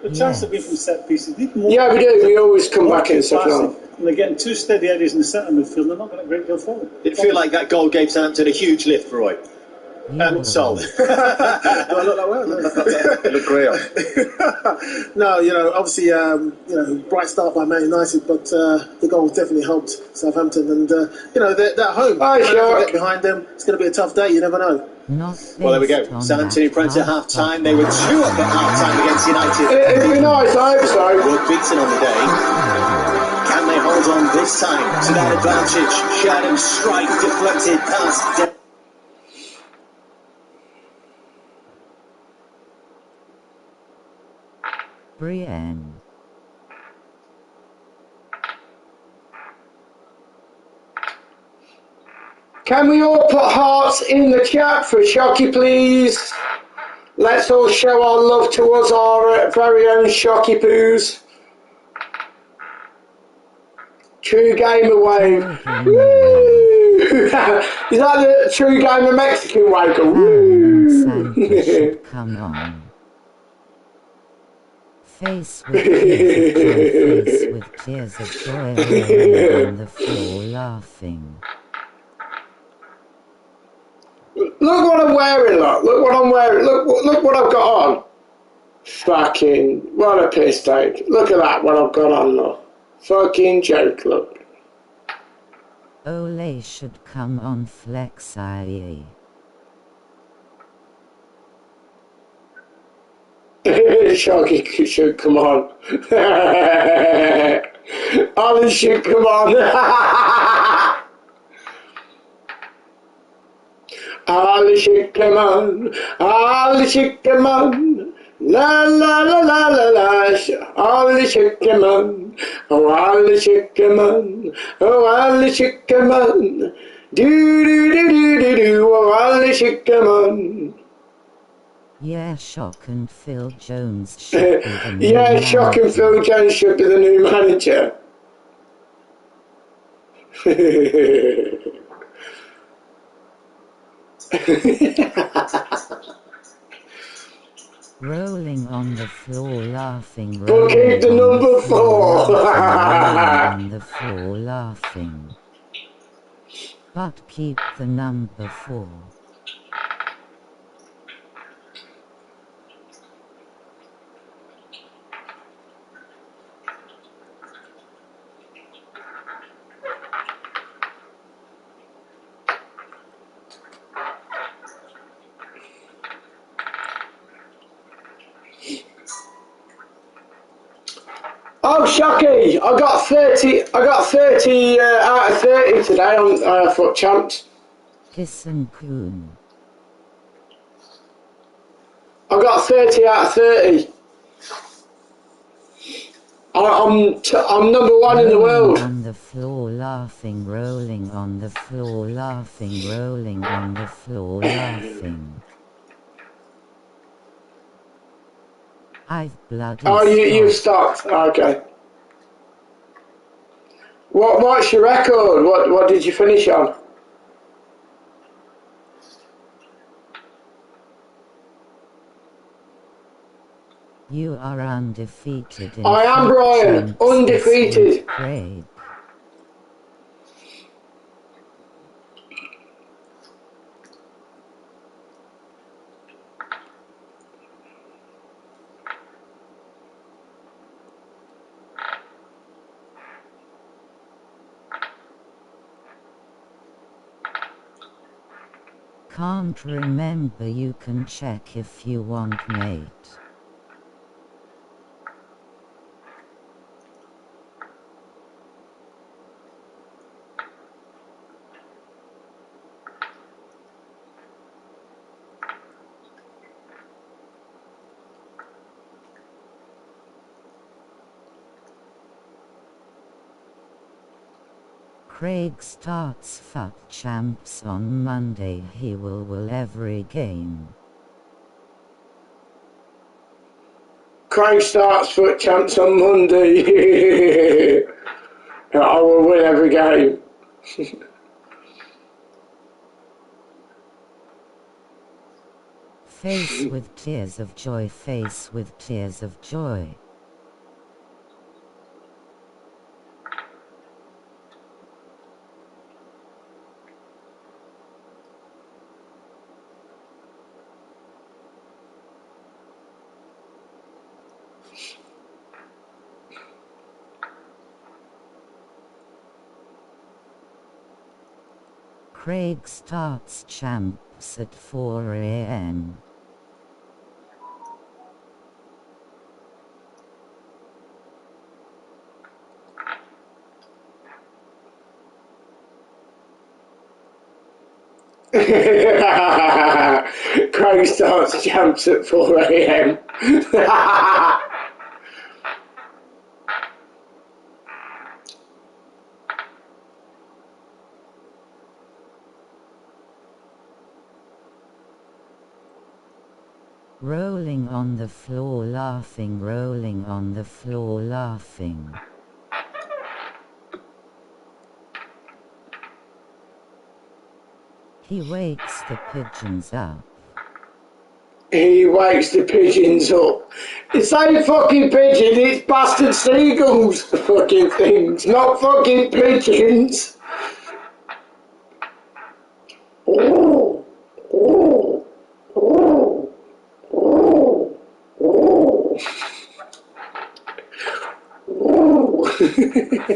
The chance to win from set pieces. Yeah, we do. We always come back in the second half. And they're getting two steady eddies in the centre midfield. They're not going to great deal forward. It feel like that goal gave Southampton a huge lift, Roy. Sol. Do I look that well? You look great. No, obviously, bright start by Man United, but the goal definitely helped Southampton, and they're at home. Get behind them. It's going to be a tough day. You never know. Well, there we go. Southampton in front at half time. They were 2 up at half time against United. It'd be nice, I hope so. Were beaten on the day. Can they hold on this time to that advantage? Shadow's strike deflected past. Brienne. Can we all put hearts in the chat for Shocky, please? Let's all show our love towards our very own Shocky Poos. True Gamer Wave. Woo! Is that the True Gamer Mexican wave? Woo! Come on. Face with tears of joy, face with tears of joy, rolling on the floor laughing. Look what I'm wearing, look what I'm wearing, look what I've got on. Fucking, what a piss take. Look at that, what I've got on, look. Fucking joke, look. Ole should come on Flex IE. Shocky should come on. Ollie should come on. Ollie should come on. Ollie should come on. La la la la la la. Ollie should come on. Oh, Ollie should come on. Oh, Ollie should come on. Do do do do do do. Oh, Ollie should come on. Yeah, Shock and Phil Jones should be the new yeah, Shock and Phil Jones should be the new manager. Rolling on the floor laughing. We'll keep the number 4. On the floor laughing. But keep the number 4. Oh, Shocky! I got 30 out of 30 today on Foot Champs. Kissen Kuhn. I got 30 out of 30. I'm number 1 in the world. On the floor laughing, rolling on the floor laughing, rolling on the floor laughing. I've bloody you've stopped. Okay. What's your record? What did you finish on? You are undefeated. I am, Brian. Undefeated. Craig. Can't remember, you can check if you want, mate. Craig starts Fuck Champs on Monday. He will every game. Craig starts Foot Champs on Monday. I will win every game. Face with tears of joy, face with tears of joy. Craig starts champs at 4 a.m. Craig starts champs at 4 a.m. Rolling on the floor laughing, rolling on the floor laughing. He wakes the pigeons up. He wakes the pigeons up. It's ain't fucking pigeon, it's bastard seagulls, the fucking things, not fucking pigeons. Oh, oh, oh, oh, oh. Oh.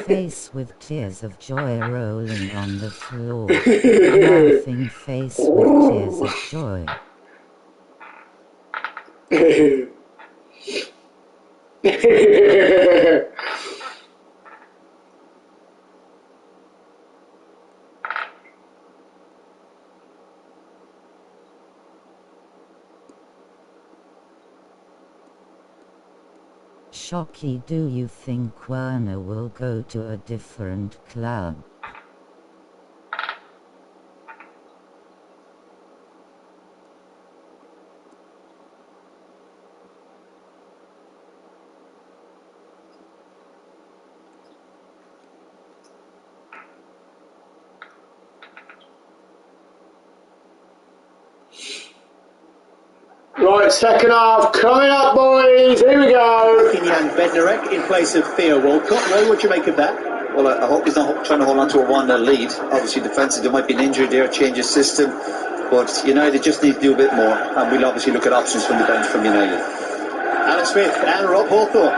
Face with tears of joy rolling on the floor. Laughing face with tears of joy. Shocky, do you think Werner will go to a different club? Right, second half coming up, boys. Here we go. Jan Bednarek in place of Theo Walcott. Ray, what do you make of that? Well, I hope he's not trying to hold on to a 1-0 lead. Obviously, defensive, there might be an injury there, change of system. But United just need to do a bit more. And we'll obviously look at options from the bench from United. Alan Smith and Rob Hawthorne.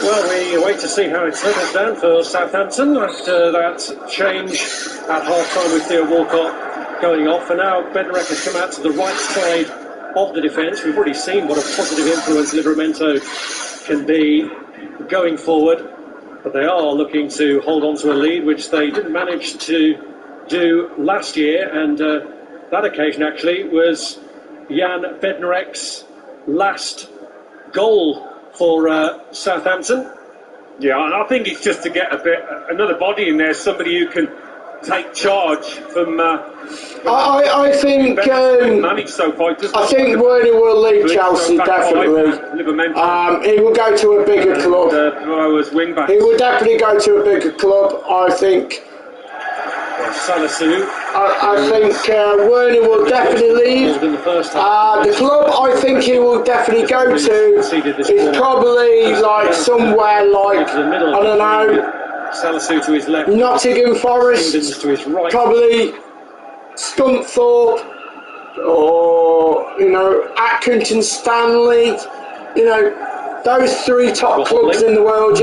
Well, we wait to see how it settles down for Southampton after that change at half-time with Theo Walcott going off, and now Bednarek has come out to the right side of the defence. We've already seen what a positive influence Livramento can be going forward, but they are looking to hold on to a lead, which they didn't manage to do last year, and that occasion actually was Jan Bednarek's last goal for Southampton. Yeah, and I think it's just to get another body in there, somebody who can take charge from. I think. Managed so far. I think Werner will leave Chelsea definitely. He will go to a bigger club. He will definitely go to a bigger club. I think. Salisu. I think Werner will definitely leave. The club I think he will definitely go to is probably like somewhere like, I don't know, Salisu to his left, Nottingham Forest, to his right, probably Scunthorpe, or Accrington Stanley, those three top clubs in the world,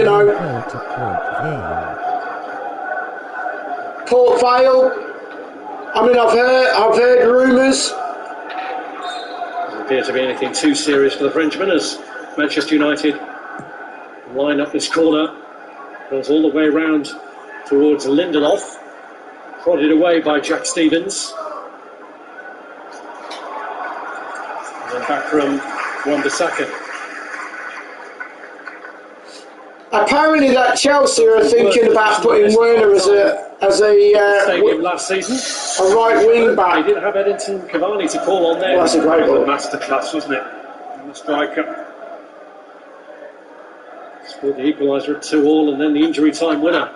Port Vale. I mean, I've heard rumours. Doesn't appear to be anything too serious for the Frenchman as Manchester United line up this corner. Goes all the way round towards Lindelof. Prodded away by Jack Stevens. And then back from Wan-Bissaka. Apparently that Chelsea are thinking about putting Werner as a stadium last season. A right wing back. They did have Edinson Cavani to call on there. Well, that's a great ball. Masterclass, wasn't it? And the striker. Scored the equaliser at 2-2 and then the injury time winner.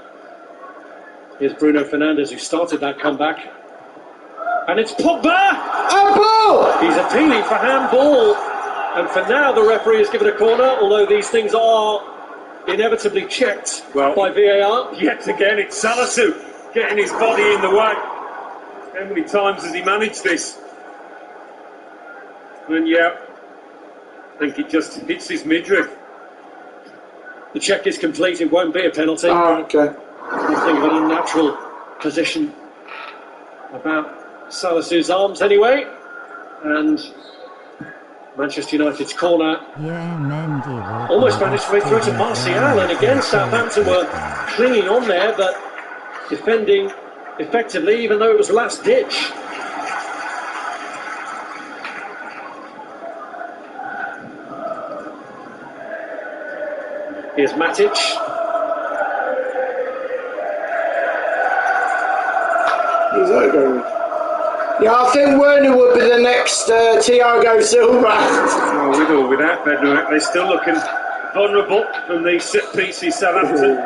Here's Bruno Fernandes, who started that comeback. And it's Pogba! Handball! He's appealing for handball. And for now, the referee has given a corner, although these things are inevitably checked by VAR. Yet again, it's Salisu getting his body in the way. How many times has he managed this? And yeah, I think it just hits his midriff. The check is complete, it won't be a penalty. Oh, okay. Nothing of an unnatural position about Salisu's arms anyway. And Manchester United's corner almost managed to way through to Martial, and again Southampton were clinging on there but defending effectively, even though it was last ditch. Here's Matic. Who's that going? Yeah, I think Werner would be the next Thiago Silva. Well, with or without Bednarek, they're still looking vulnerable from these set pieces, Southampton.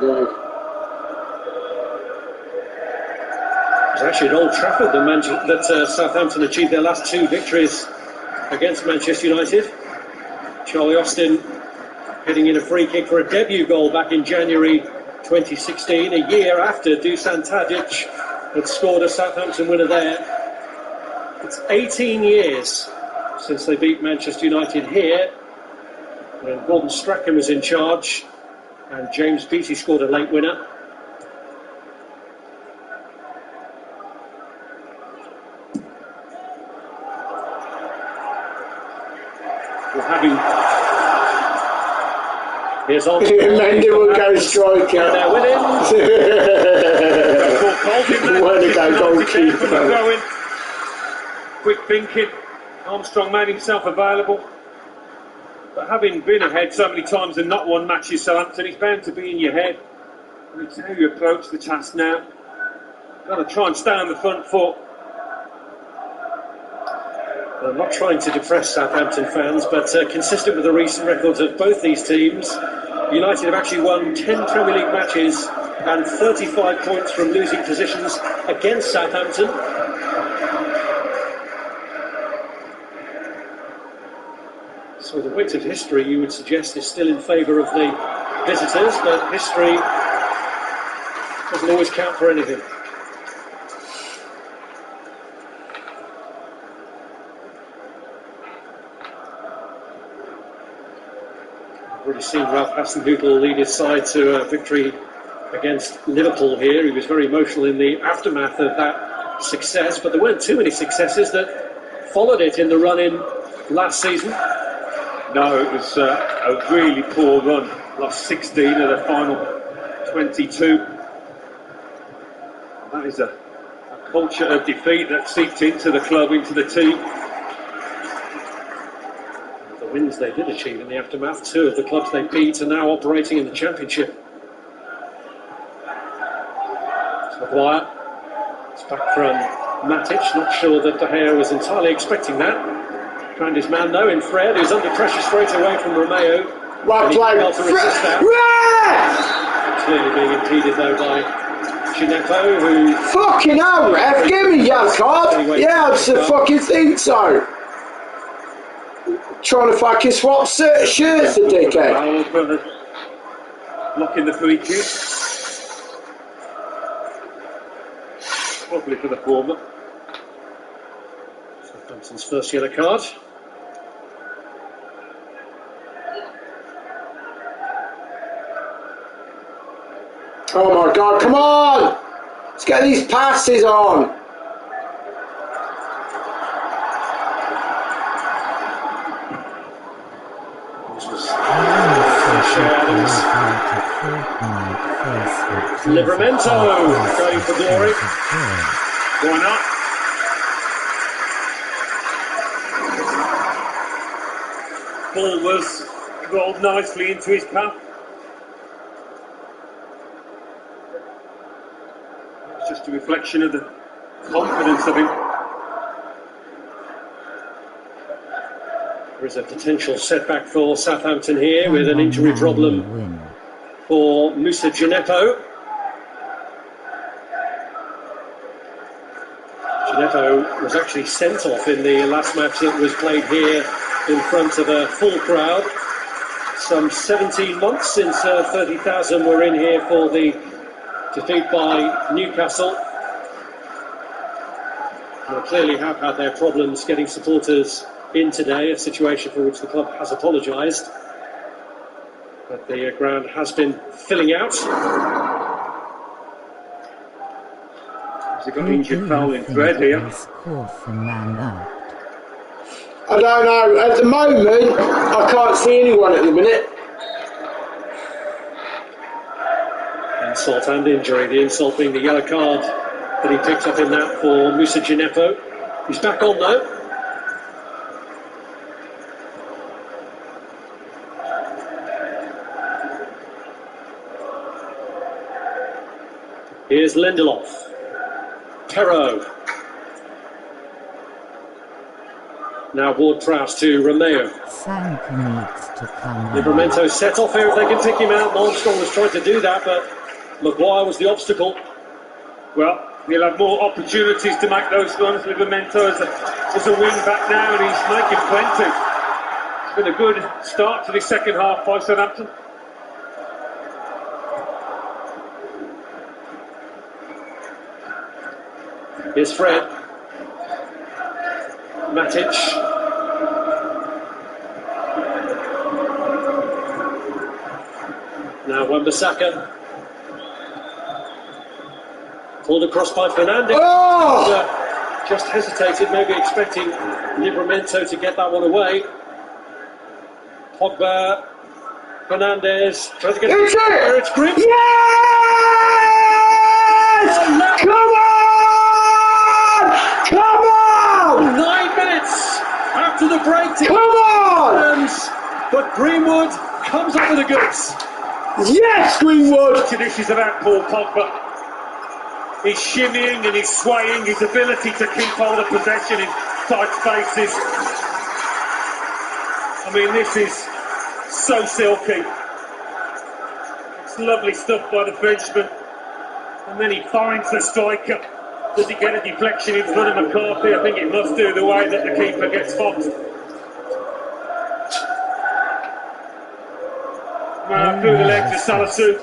Yeah. It was actually at Old Trafford that Southampton achieved their last two victories against Manchester United. Charlie Austin heading in a free kick for a debut goal back in January 2016, a year after Dusan Tadic had scored a Southampton winner there. It's 18 years since they beat Manchester United here, when Gordon Strachan was in charge and James Beattie scored a late winner. Here's on. Mendy will go striker. And they're winning. Where to go goalkeeper? Quick thinking. Armstrong made himself available. But having been ahead so many times and not won matches, Southampton, it's bound to be in your head. And it's how you approach the task now. Got to try and stay on the front foot. I'm not trying to depress Southampton fans, but consistent with the recent records of both these teams, United have actually won 10 Premier League matches and 35 points from losing positions against Southampton. So the weight of history, you would suggest, is still in favour of the visitors, but history doesn't always count for anything. Already seen Ralph Hasenhüttl lead his side to a victory against Liverpool here. He was very emotional in the aftermath of that success, but there weren't too many successes that followed it in the run-in last season. No, it was a really poor run. Lost 16 of the final 22. That is a culture of defeat that seeped into the club, into the team. The wins they did achieve in the aftermath, two of the clubs they beat are now operating in the Championship. It's Maguire. It's back from Matic. Not sure that De Gea was entirely expecting that. Found his man though in Fred, who's under pressure straight away from Romeo. Well played. Clearly being impeded though by Chinepo, who... Fucking hell, ref, give me your card. Anyway, yeah, I just fucking think so. Trying to fucking swap shirts, the dickhead. Blocking the free kick. Probably for the former. Southampton's first yellow card. Oh my god, come on! Let's get these passes on! Livramento going for glory. Why not? Ball was rolled nicely into his path. It's just a reflection of the confidence of him. There is a potential setback for Southampton here with an injury problem for Musa Gineppo. Gineppo was actually sent off in the last match that was played here in front of a full crowd. Some 17 months since 30,000 were in here for the defeat by Newcastle. They clearly have had their problems getting supporters in today, a situation for which the club has apologised. But the ground has been filling out. Has he got injured foul in thread here? I don't know. At the moment, I can't see anyone at the minute. Insult and injury. The insult being the yellow card that he picked up in that for Musa Gineppo. He's back on though. Here's Lindelof. Perro. Now Ward-Prowse to Romeo. Sanka needs to come Livramento set off here if they can take him out. Armstrong was trying to do that, but Maguire was the obstacle. Well, he'll have more opportunities to make those runs. Livramento is a wing back now, and he's making plenty. It's been a good start to the second half by Southampton. Here's Fred. Matic. Now Wan-Bissaka. Pulled across by Fernandes. Oh! Just hesitated, maybe expecting Livramento to get that one away. Pogba. Fernandes. Tries to get It's it! where it's Grim. Yes! Come on! Come on! 9 minutes after the break. Come on! But Greenwood comes up with the goods. Yes, Greenwood! This is about Paul Pogba. He's shimmying and he's swaying, his ability to keep hold of possession in tight spaces. I mean, this is so silky. It's lovely stuff by the Frenchman. And then he finds the striker. Does he get a deflection in front of McCarthy? I think it must do, the way that the keeper gets foxed. Through the legs of Salisu.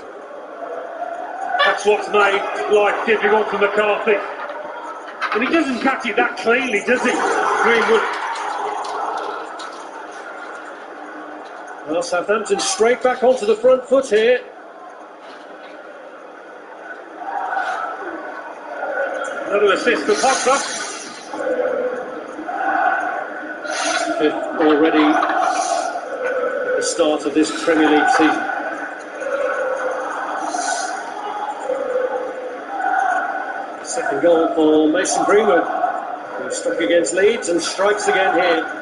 That's what's made life difficult for McCarthy. And he doesn't catch it that cleanly, does he, Greenwood? Well, Southampton straight back onto the front foot here. Another assist for Pogba. Fifth already at the start of this Premier League season. Second goal for Mason Greenwood, who struck against Leeds and strikes again here.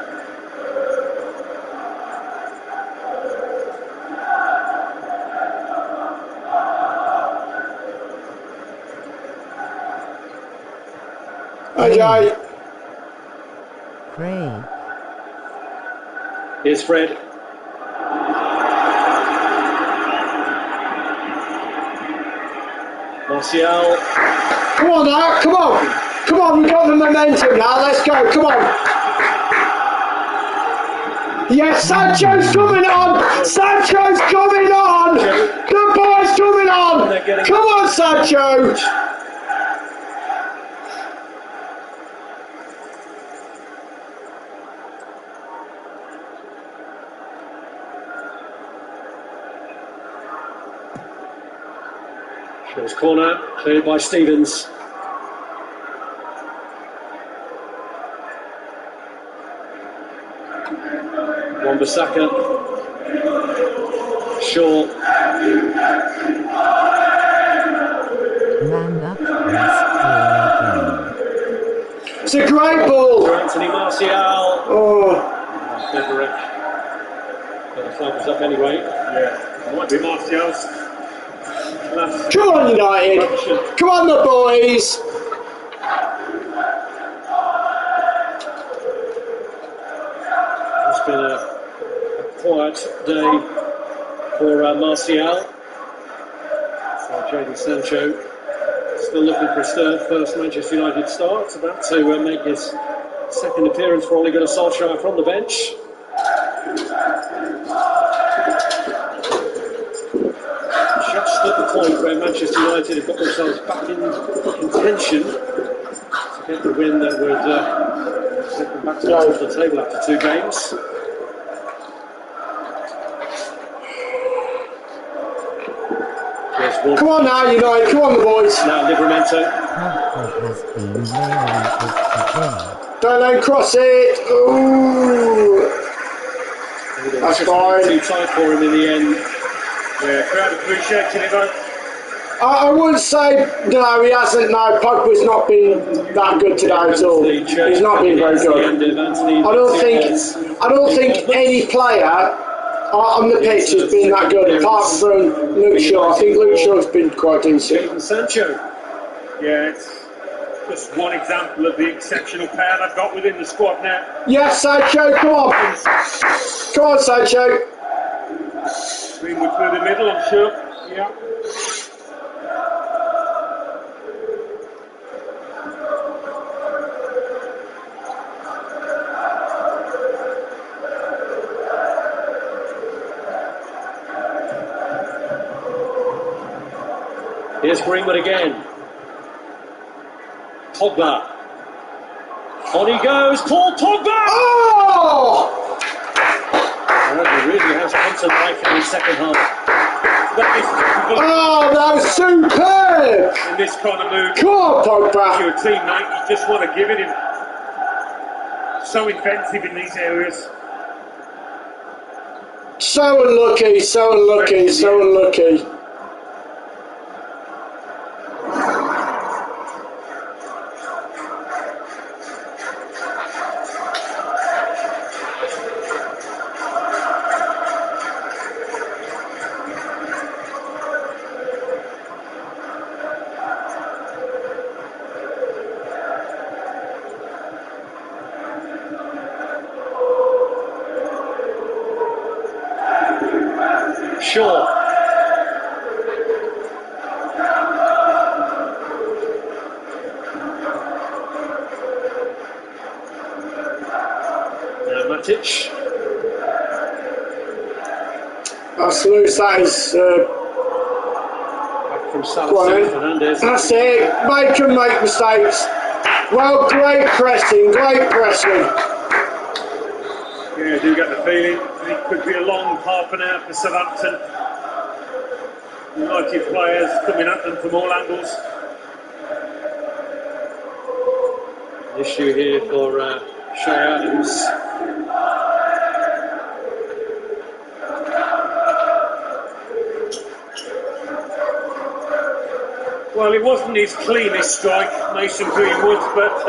Okay. Craig. Here's Fred. Martial. Come on now, come on! Come on, we've got the momentum now, let's go, come on! Yes, Sancho's coming on! Sancho's coming on! The boy's coming on! Come on, Sancho! Shaw's corner, cleared by Stevens. Wan-Bissaka. Shaw. Man up again. It's a great ball! For Anthony Martial. Oh, Beveridge. But the flag was up anyway. Yeah, it might be Martial's. come on, United! Come on, the boys! It's been a quiet day for Martial. Jadon Sancho still looking for his first Manchester United start, about to make his second appearance for Ole Gunnar Solskjaer from the bench. Just at the point where Manchester United have got themselves back in contention to get the win that would take them back to the top of the table after 2 games. Come on now, United, come on the boys. Now Livramento. Pogba has been really good today. Don't let him cross it. Ooh. That's fine. Too tight for him in the end. Yeah, crowd appreciating it though. I wouldn't say no, he hasn't. No, Pogba's not been that good today at all. He's not been very good. I don't think any player on the pitch has been that good, apart from Luke Shaw. I think Luke Shaw's been quite decent. Jadon Sancho. Yeah, it's just one example of the exceptional pair they've got within the squad now. Yes, Sancho, come on. Come on, Sancho. Greenwood through the middle, I'm sure. Yeah. Here's Greenwood again. Pogba. On he goes, Paul Pogba! Oh! He really has come to life in the second half. Oh, that was superb! In this kind of mood, Come on, Pogba! if you're a teammate, you just want to give it him. So inventive in these areas. So unlucky, so unlucky, so unlucky. Shaw. Now Matic. That's loose, that is. Back from Salah. Fernandez. That's it. Make them make mistakes. Well, great pressing, great pressing. Yeah, I do get the feeling it could be a long half an hour for Southampton. United players coming at them from all angles. An issue here for Shay Adams. Well, it wasn't his cleanest strike, Mason Greenwood, but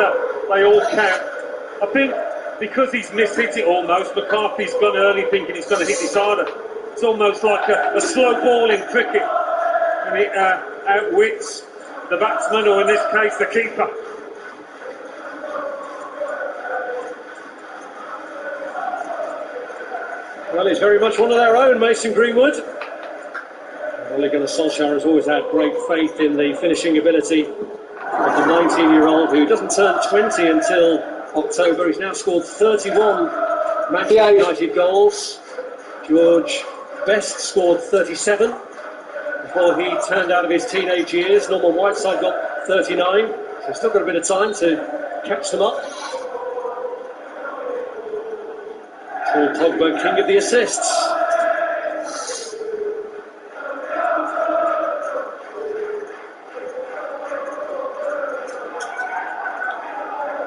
they all count. I think because he's mishit it almost, McCarthy's gone early thinking he's going to hit this harder. It's almost like a slow ball in cricket, and it outwits the batsman, or in this case, the keeper. Well, he's very much one of their own, Mason Greenwood. Ole Gunnar Solskjaer has always had great faith in the finishing ability of the 19-year-old who doesn't turn 20 until October. He's now scored 31 Manchester United goals. George Best scored 37 before he turned out of his teenage years. Norman Whiteside got 39, so he's still got a bit of time to catch them up. Paul Pogba, king of the assists.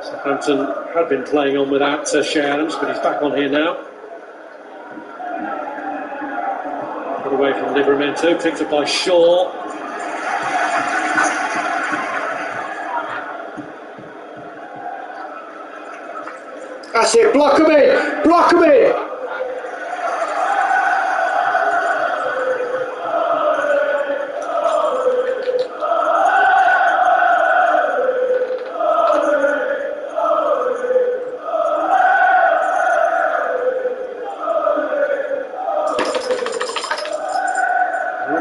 Southampton had been playing on without Shay Adams, but he's back on here now. Put away from Livramento, picked up by Shaw. That's it, block him in! Block him in!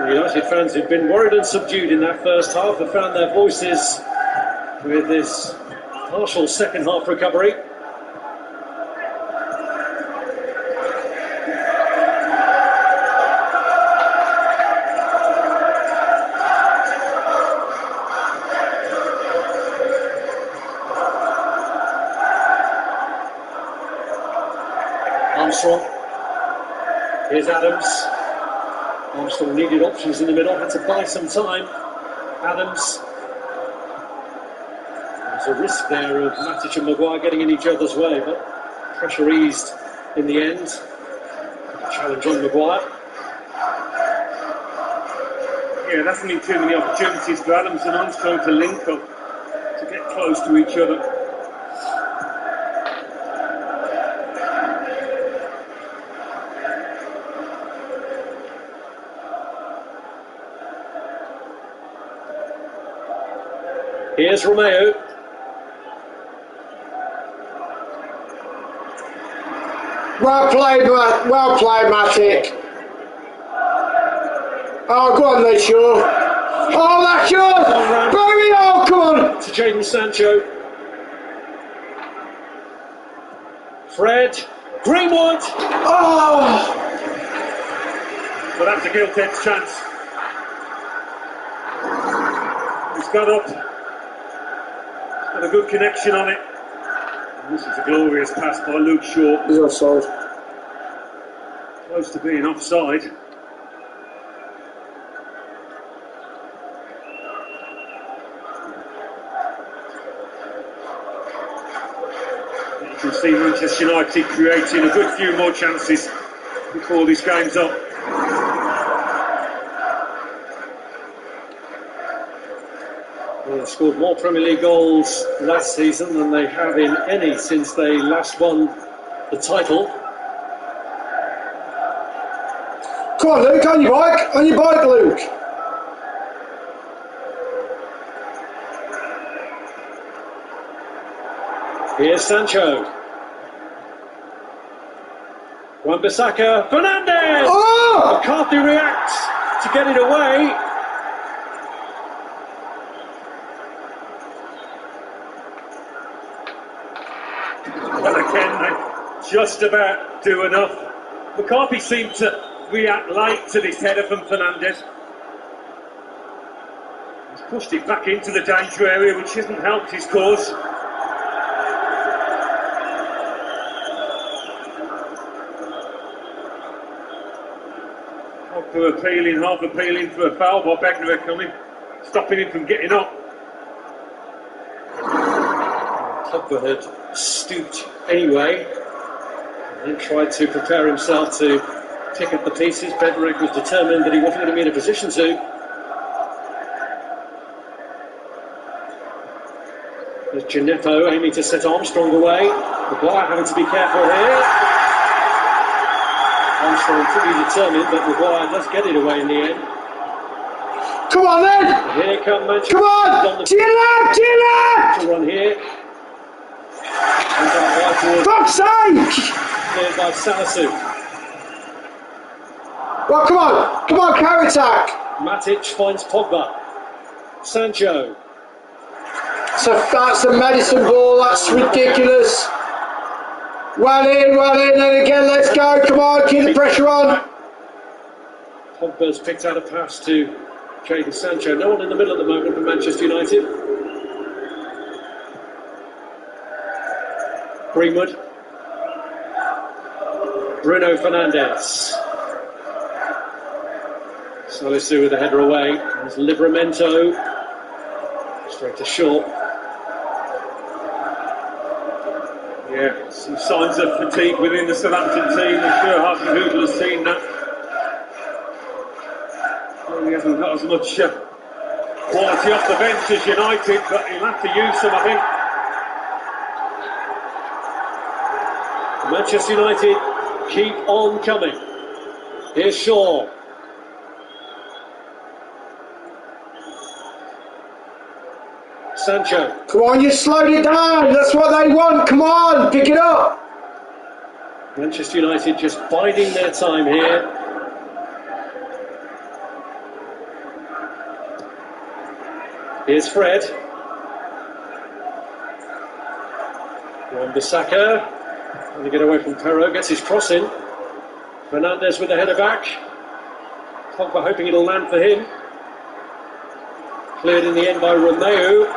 United fans who've been worried and subdued in that first half have found their voices with this partial second half recovery. Armstrong. Here's Adams. Armstrong needed options in the middle, had to buy some time. Adams. There's a risk there of Matic and Maguire getting in each other's way, but pressure eased in the end. Challenge on Maguire. Yeah, that's been too many opportunities for Adams and Armstrong to link up, to get close to each other. Here's Romeo. Well played, Matic. Oh, go on then, Shaw. Oh, that's yours! Bury it! Oh, come on! To Jadon Sancho. Fred. Greenwood. Oh! But that's a gilt-edged chance. He's got up. Got a good connection on it. And this is a glorious pass by Luke Shaw. He's offside. Close to being offside. You can see Manchester United creating a good few more chances before this game's up. Well, they've scored more Premier League goals last season than they have in any since they last won the title. Come on, Luke, on your bike, Luke. Here's Sancho. Wan-Bissaka. Fernandes! Oh! McCarthy reacts to get it away. Well, again, they just about do enough. McCarthy seemed to react late to this header from Fernandes. He's pushed it back into the danger area, which hasn't helped his cause. Half appealing for a foul by Bednarek coming, stopping him from getting up. Pogba had stooped anyway and then tried to prepare himself to pick up the pieces. Bednarek was determined that he wasn't going to be in a position to. There's Gineppo aiming to set Armstrong away. Maguire having to be careful here. Armstrong pretty determined, but Maguire does get it away in the end. Come on then! Here come Manchester. Come on! To your left! To run here. And that wide towards. Fuck's sake! Cleared by Salisu. Well, come on, counter attack. Matic finds Pogba. Sancho. So that's a medicine ball, that's ridiculous. Well in, and again, let's go, come on, keep the pressure on. Pogba's picked out a pass to Jadon Sancho. No one in the middle at the moment for Manchester United. Greenwood. Bruno Fernandes. Salisu with the header away. There's Livramento. Straight to short. Yeah, some signs of fatigue within the Southampton team. I'm sure Hartlepool has seen that. Well, he hasn't got as much quality off the bench as United, but he'll have to use some, I think. Manchester United keep on coming. Here's Shaw. Sancho. Come on, you slowed it down. That's what they want. Come on, pick it up. Manchester United just biding their time here. Here's Fred. Wan-Bissaka. Trying to get away from Perrault, gets his cross in. Fernandes with the header back. Pogba hoping it'll land for him. Cleared in the end by Romeu.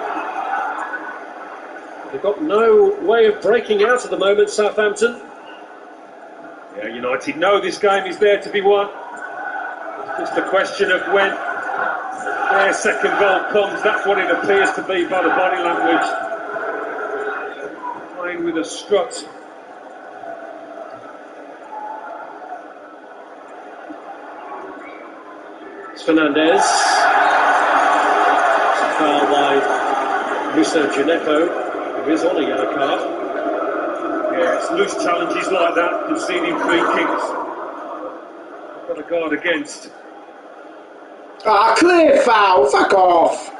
They've got no way of breaking out at the moment, Southampton. Yeah, United know this game is there to be won. It's just a question of when their second goal comes. That's what it appears to be by the body language. Playing with a strut. It's Fernandes. It's a foul by Musa Gineppo, who is on a yellow card. Yeah, it's loose challenges like that, conceding free kicks. Got to guard against. Ah, clear foul, fuck off.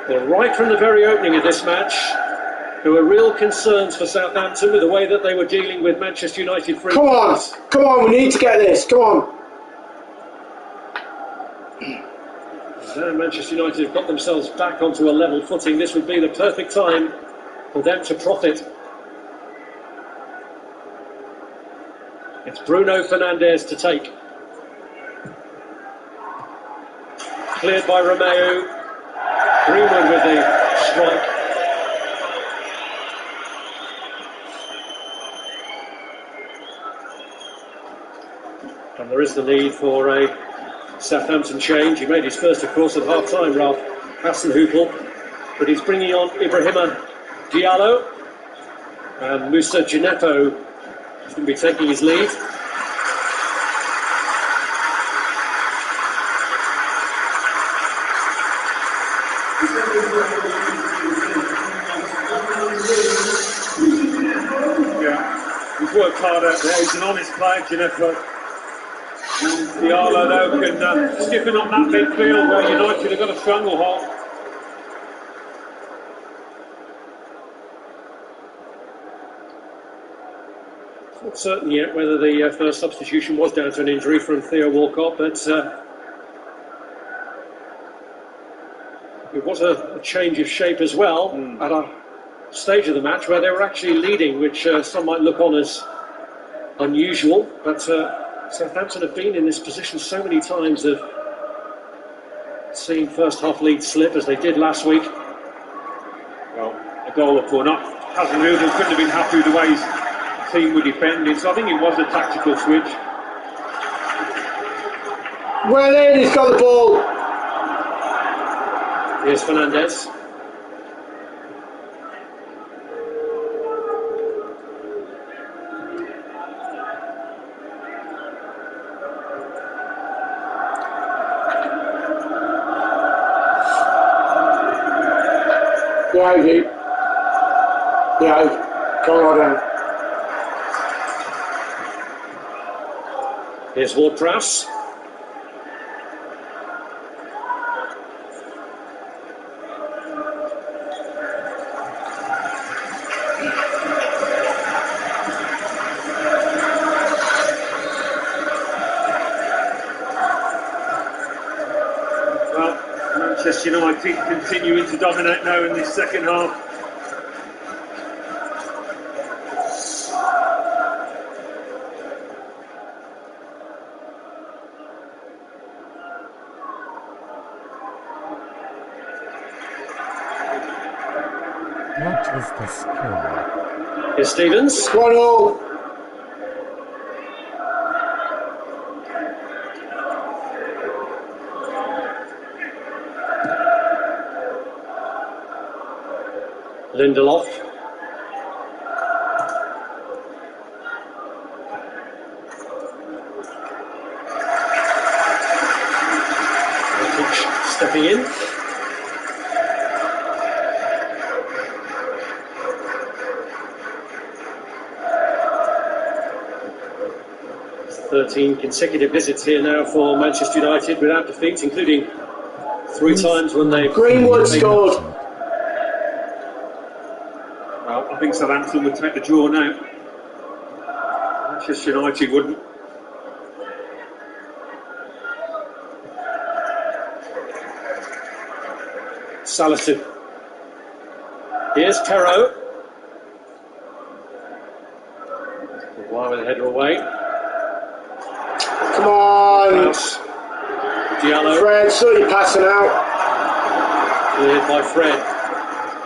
Well, right from the very opening of this match, there were real concerns for Southampton with the way that they were dealing with Manchester United free kicks. Come on, we need to get this, come on. Now Manchester United have got themselves back onto a level footing. This would be the perfect time for them to profit. It's Bruno Fernandes to take. Cleared by Romeu. Greenwood with the strike. And there is the need for a Southampton change. He made his first, of course, at half-time, Ralph Hasenhüttl. But he's bringing on Ibrahima Diallo. And Musa Gineppo is going to be taking his lead. Yeah, he's worked hard out there. He's an honest player, Gineppo. Diallo, though, can stiffen up that midfield where United have got a stranglehold. It's not certain yet whether the first substitution was down to an injury from Theo Walcott, but it was a change of shape as well at a stage of the match where they were actually leading, which some might look on as unusual, but Southampton have been in this position so many times of seeing first half lead slip as they did last week. Well, a goal up or not, Hasenhüttl couldn't have been happy with the way his team were defending, so I think it was a tactical switch. Well in, he's got the ball. Here's Fernandes. Yeah, go on then. Here's Ward-Prowse. Well, Manchester United continuing to dominate now in this second half. What is the score? Here's Stevens. 1-0. Lindelof. Stepping in. It's 13 consecutive visits here now for Manchester United without defeat, including 3 times when they've... Greenwood scored. Well, I think Southampton would take the draw now. Manchester United wouldn't. Salisu. Here's Terro. Why with the header away? Come on! Diallo. Fred, saw you passing out. Cleared by Fred.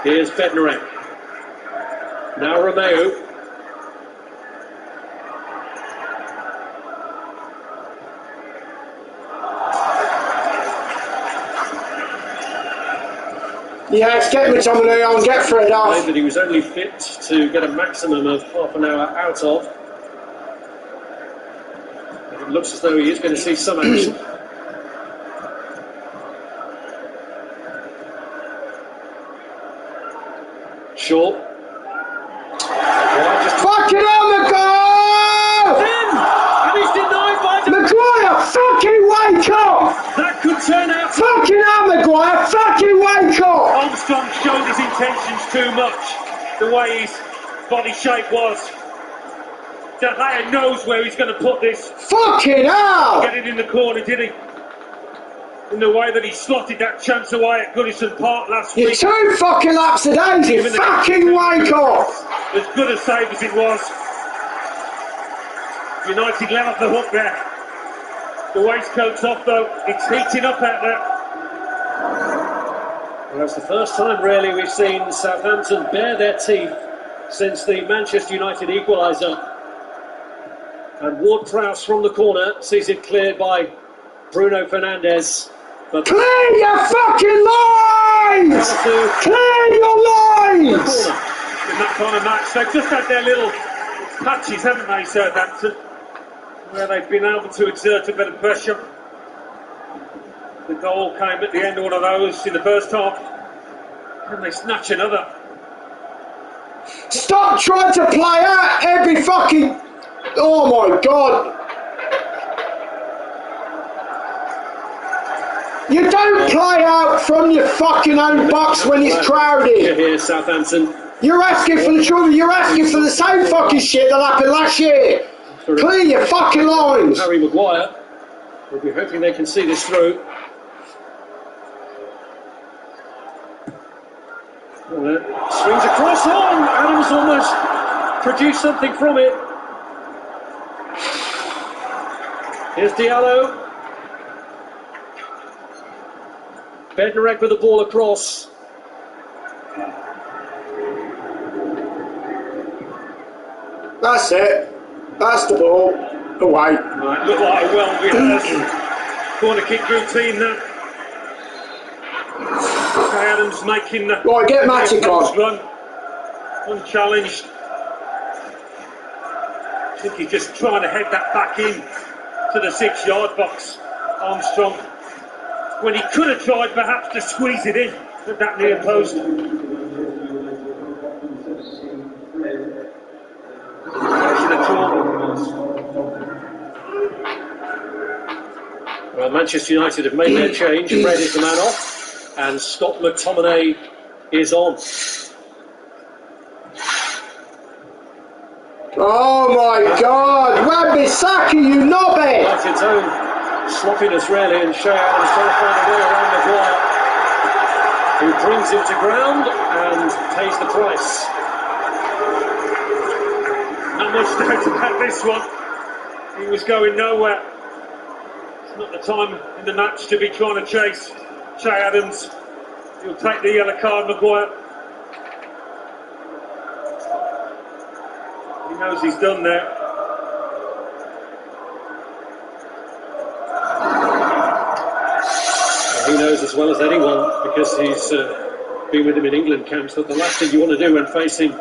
Here's Bednarek. Now Romeo. Yes, get McTominay on, get Fred off. That he was only fit to get a maximum of half an hour out of. It looks as though he is going to see some action. Shaw. Fucking hell, Maguire! And he's denied by Maguire, fucking wake up! That could turn out. Fucking hell, Maguire, fucking wake up! Armstrong showed his intentions too much, the way his body shape was. De Gea knows where he's going to put this. Fucking hell! Get it in the corner, did he? In the way that he slotted that chance away at Goodison Park last You're week. 2 fucking laps a daisy, fucking wake up! As good a save as it was. United let off the hook there. The waistcoat's off though, it's heating up out there. Well, it's the first time really we've seen Southampton bare their teeth since the Manchester United equaliser. And Ward-Prowse from the corner sees it cleared by Bruno Fernandes. But clear your fucking lines! Clear your lines! In that kind of match, they've just had their little patches, haven't they, Southampton? Where they've been able to exert a bit of pressure. The goal came at the end of one of those in the first half. And they snatch another. Stop trying to play out every fucking... Oh my God! You don't play out from your fucking own box when it's crowded. Here, Southampton. You're asking for the trouble. You're asking for the same fucking shit that happened last year. Clear your fucking lines. Harry Maguire. We'll be hoping they can see this through. Swings across on. Adams almost produced something from it. Here's Diallo. Bednarek with the ball across. That's it. That's the ball. Away. Right, looked like a well-rehearsed corner kick routine there. Adams making the right, get Matic on. Run unchallenged. I think he's just trying to head that back in to the 6-yard box. Armstrong, when he could have tried perhaps to squeeze it in at that near post. Well, Manchester United have made their change. Fred is the man off, and Scott McTominay is on. Oh my God! Wan-Bissaka, you knobhead! That's its own sloppiness, really, and Shea Adams trying to find a way around Maguire, who brings him to ground and pays the price. Not much doubt about this one. He was going nowhere. It's not the time in the match to be trying to chase Shea Adams. He'll take the yellow card, Maguire. He knows he's done there. He knows as well as anyone, because he's been with him in England camps, that the last thing you want to do when facing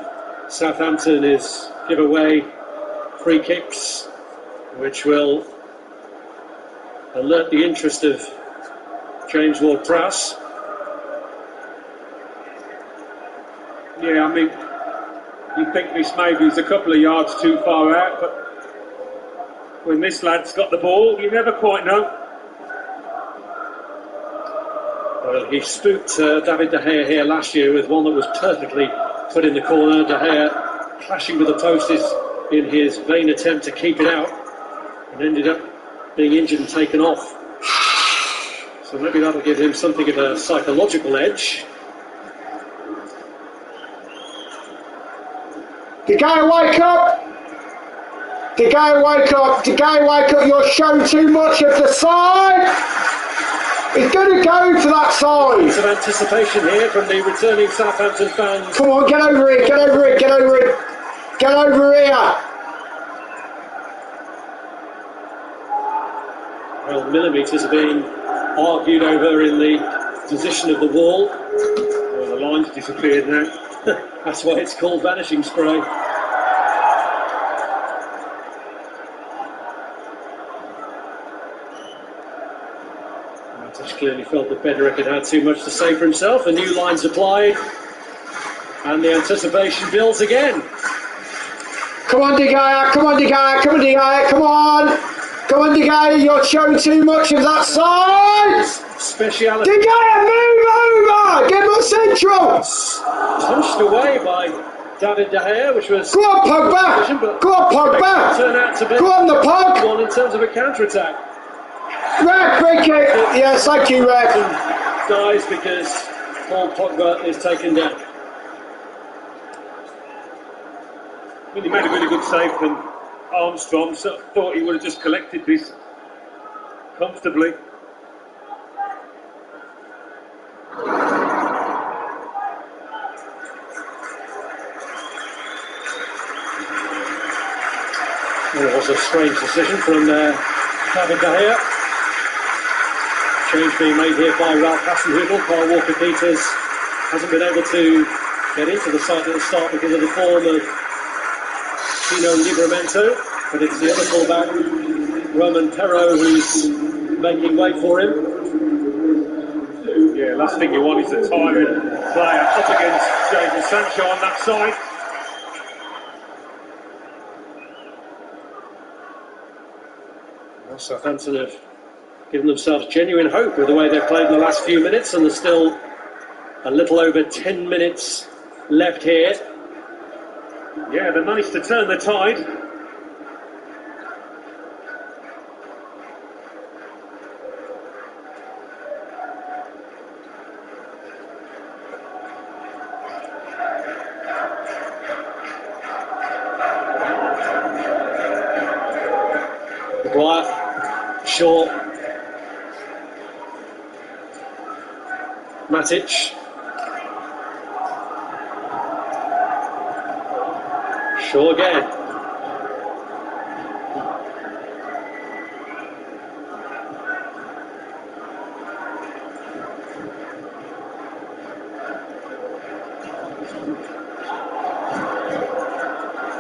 Southampton is give away free kicks, which will alert the interest of James Ward-Prowse. Yeah, I mean, you think this maybe is a couple of yards too far out, but when this lad's got the ball, you never quite know. Well, he spooked David De Gea here last year with one that was perfectly put in the corner. De Gea clashing with the posts in his vain attempt to keep it out, and ended up being injured and taken off. So maybe that'll give him something of a psychological edge. De Gea, wake up! De Gea, wake up! De Gea, wake up! You're showing too much of the side! He's going to go to that side! Some anticipation here from the returning Southampton fans. Come on, get over it, get over it, get over it! Get over here! Well, millimetres are being argued over in the position of the wall. Well, the line's disappeared now. That's why it's called vanishing spray. Matic clearly felt that Bednarek had had too much to say for himself. A new line's applied, and the anticipation builds again. Come on, De Gea, come on, De Gea, come on, De Gea, come on! Come on, De Gea, you're showing too much of that side! Speciality. De Gea, move over! Get more central! Punched away by David De Gea, which was... Go on, Pogba! Go on, Pogba! Turned out to be go on, the Pog! one in terms of a counter-attack. Ref, free kick! Yes, thank you, Ref. Dies because Paul Pogba is taken down. Well, he made a really good save from Armstrong, so I thought he would have just collected this comfortably. Well, it was a strange decision from David De Gea. Change being made here by Ralph Hasenhüttl. Kyle Walker-Peters hasn't been able to get into the side at the start because of the form of Tino Livramento, but it's the other fullback, Roman Perro, who's making way for him. Yeah, last thing you want is a tiring player up against Jadon Sancho on that side. Well, Southampton have given themselves genuine hope with the way they've played in the last few minutes, and there's still a little over 10 minutes left here. Yeah, they managed to turn the tide. Maguire, Shaw, Matic. Shaw again.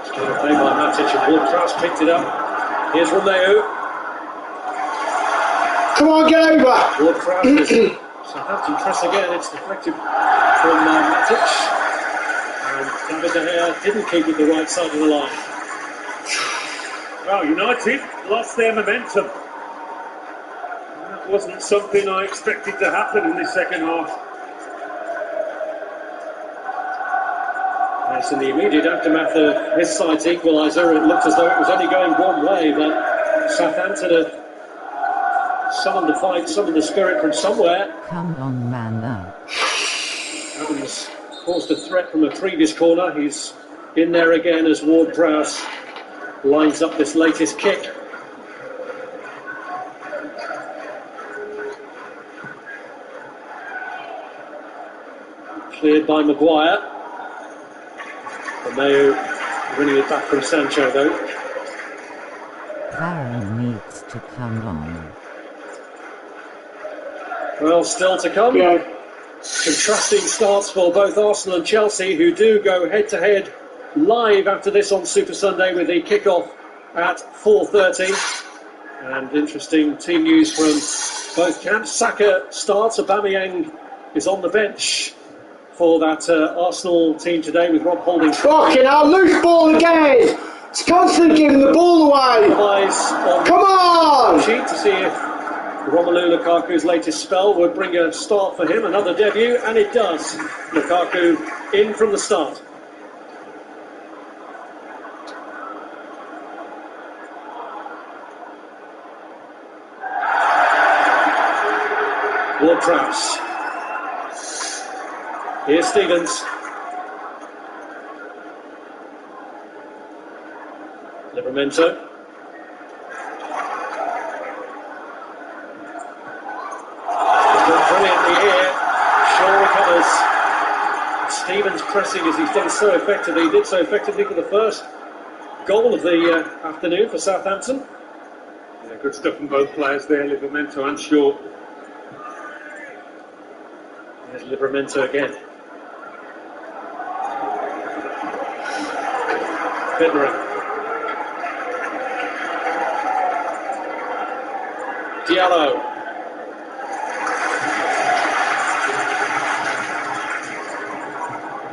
Still played by Matic, and Ward-Prowse picked it up. Here's Romeo. Come on, get over! Ward-Prowse is Southampton press again. It's deflected from Matic. And David De Gea didn't keep it the right side of the line. Well, United lost their momentum. That wasn't something I expected to happen in this second half. Yes, in the immediate aftermath of his side's equaliser, it looked as though it was only going one way, but Southampton had summoned the fight, summoned the spirit from somewhere. Come on, man up. Adams caused a threat from a previous corner. He's in there again as Ward-Prowse lines up this latest kick. Cleared by Maguire. Romeo winning it back from Sancho though. Varane needs to come on. Well, still to come. Yeah. Contrasting starts for both Arsenal and Chelsea, who do go head-to-head live after this on Super Sunday with the kick-off at 4:30. And interesting team news from both camps. Saka starts, Aubameyang is on the bench for that Arsenal team today with Rob Holding. Fucking hell, loose ball again! It's constantly giving the ball away! Come on! Sheet to see if Romelu Lukaku's latest spell would bring a start for him, another debut, and it does. Lukaku in from the start. Ward-Prowse. Here's Stevens. Livramento. Brilliantly here. Shaw recovers. Stevens pressing as he's done so effectively. He did so effectively for the first goal of the afternoon for Southampton. Yeah, good stuff from both players there, Livramento and Shaw. There's Livramento again. Bednarek. Diallo.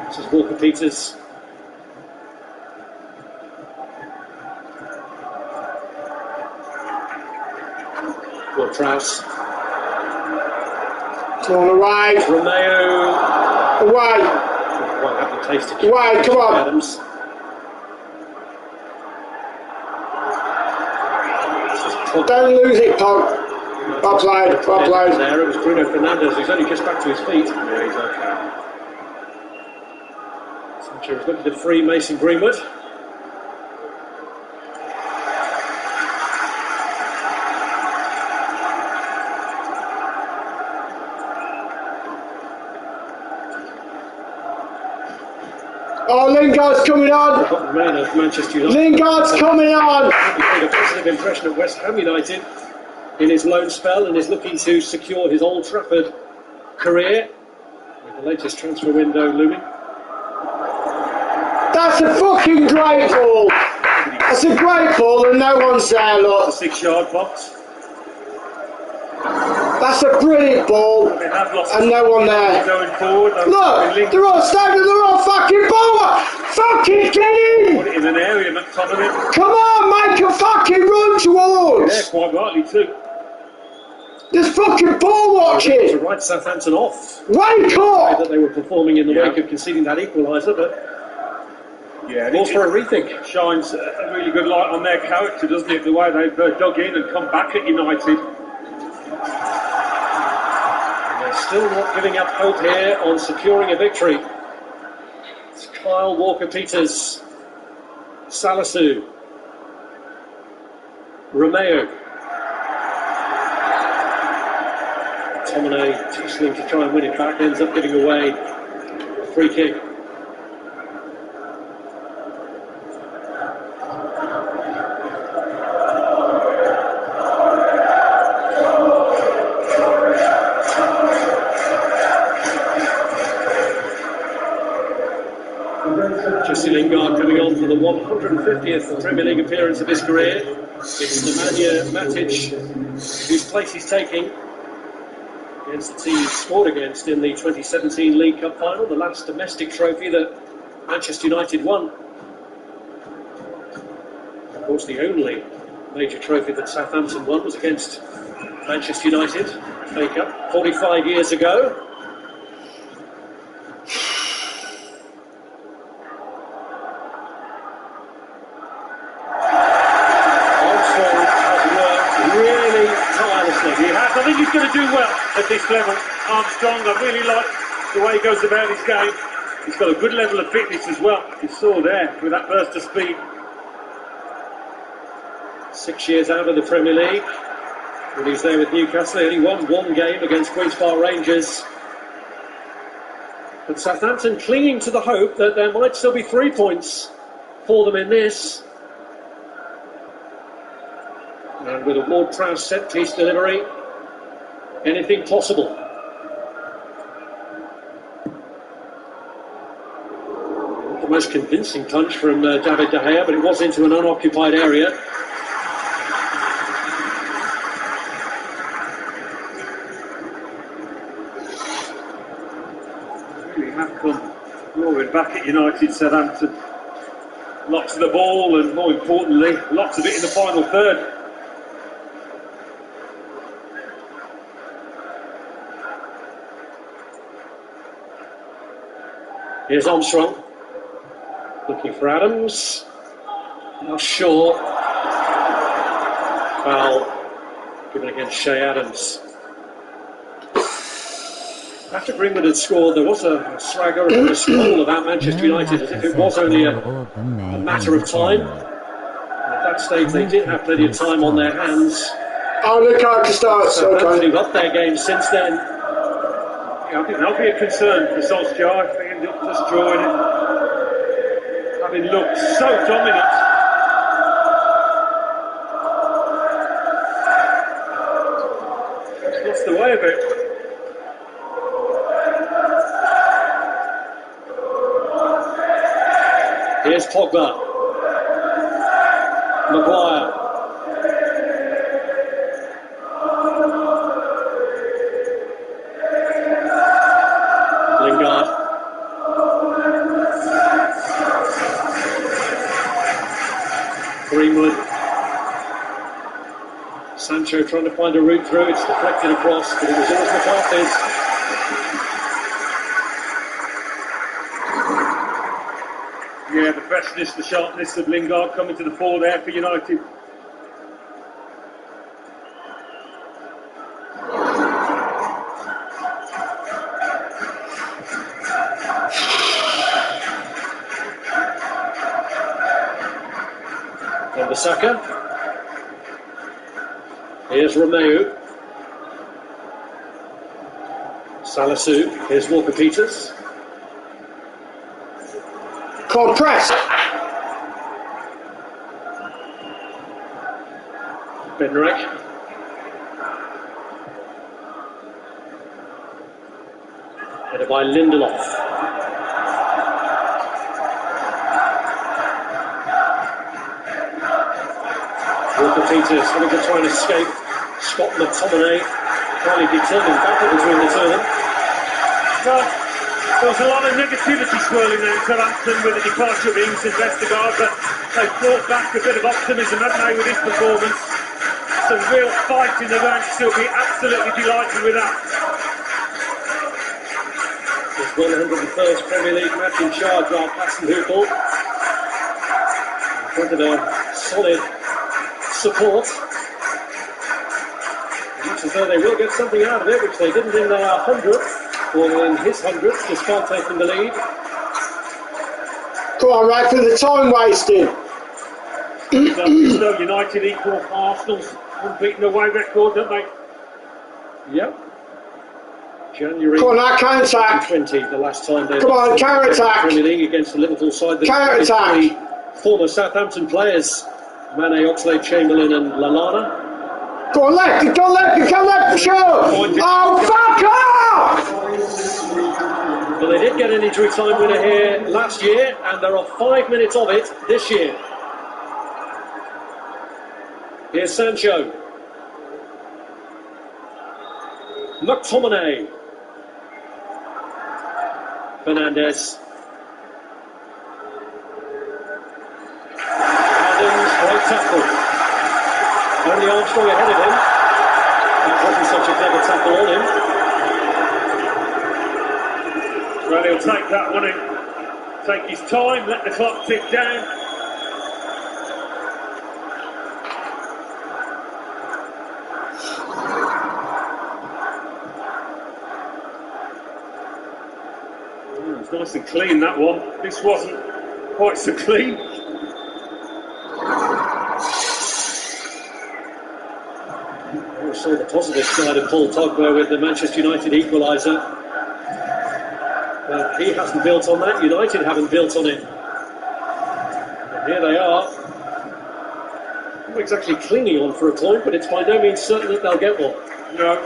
This is Walker-Peters. Ward-Prowse. Come on, away. Romeo. Away. Won't have the taste of Away, come on. Adams. Don't lose it, Pog. Well played, well played. There, it was Bruno Fernandes who's only just back to his feet. Yeah, he's okay. Sancho was looking to free Mason Greenwood. Oh, Lingard's coming on. Man of Manchester United. Lingard's coming on. He made a positive impression at West Ham United in his loan spell and is looking to secure his Old Trafford career with the latest transfer window looming. That's a fucking great ball. That's a great ball and no one's there, look. 6-yard box. That's a brilliant ball They have lost and no one there. going forward. Look, they're all standing, they're all fucking ball. Fucking get in. Put it in an area, McTominay. Come on, make a fucking run Yeah, towards. quite rightly too. There's fucking ball To watching. write Southampton off Wake up. that they were performing in the Yeah. wake of conceding that equaliser, but Yeah, calls for a rethink. shines a really good light on their character, doesn't it? The way they've dug in and come back at United. And they're still not giving up hope here on securing a victory. It's Kyle Walker-Peters, Salisu, Romeo. Tomine tussling to try and win it back, ends up giving away a free kick. Jesse Lingard coming on for the 150th Premier League appearance of his career. It's Nemanja Matic whose place he's taking against the team he scored against in the 2017 League Cup final, the last domestic trophy that Manchester United won. Of course, the only major trophy that Southampton won was against Manchester United, FA Cup, 45 years ago. I think he's going to do well at this level. Armstrong, I really like the way he goes about his game. He's got a good level of fitness as well. You saw there with that burst of speed. 6 years out of the Premier League. When he was there with Newcastle, he only won one game against Queen's Park Rangers. But Southampton clinging to the hope that there might still be 3 points for them in this. And with a Ward-Prowse set-piece delivery, anything possible. Not the most convincing punch from David De Gea, but it was into an unoccupied area. Really have come roaring back at United, Southampton. Lots of the ball and, more importantly, lots of it in the final third. Here's Armstrong, looking for Adams. Not sure. Foul given against Shea Adams. After Greenwood had scored, there was a swagger and a squall about Manchester United, as if it was only a matter of time. At that stage, they did have plenty of time on their hands. Oh, the character starts. Southampton Okay. have upped their game since then. Yeah, I think that'll be a concern for Solskjaer if they end up just drawing it. Having looked so dominant. Just lost the way a bit. Here's Pogba. Maguire. Lingard. Greenwood. Sancho trying to find a route through. It's deflected across, but it was always McCarthy's. Yeah, the freshness, the sharpness of Lingard coming to the fore there for United. Wan-Bissaka. Here's Romeu. Salisu. Here's Walker-Peters. Come on, press. Bednarek. Headed by Lindelof. Walker-Peters having to try and escape. Scott McTominay highly determined battle between the two of them. Well, there was a lot of negativity swirling there in Southampton with the departure of Ings and Vestergaard, but they've brought back a bit of optimism, haven't they, with this performance? Some real fight in the ranks. They'll be absolutely delighted with that. His 101st Premier League match in charge of Hasenhüttl. In front of a solid support. It looks as though they will get something out of it, which they didn't in their 100th, or in his 100th, despite taking the lead. Come on, Ray, for the time wasting. So United equal Arsenal's unbeaten away record, don't they? Yep. January Come on, that counter-attack. 2020, the last time they Come on, counter-attack. Premier League against the Liverpool side. Counter-attack. Former Southampton players, Mane, Oxlade-Chamberlain and Lallana. Go on, left, go left, go left for sure. Oh, fuck off! Well, they did get an injury time winner here last year, and there are 5 minutes of it this year. Here's Sancho. McTominay. Fernandes. Adams, right tackle. Only Armstrong ahead of him. That wasn't such a clever tackle on him. Well, he'll take that one in. Take his time, let the clock tick down. It's nice and clean, that one. This wasn't quite so clean. We saw the positive side of Paul Pogba with the Manchester United equaliser. But he hasn't built on that. United haven't built on it. And here they are. Not exactly clinging on for a point, but it's by no means certain that they'll get one. No.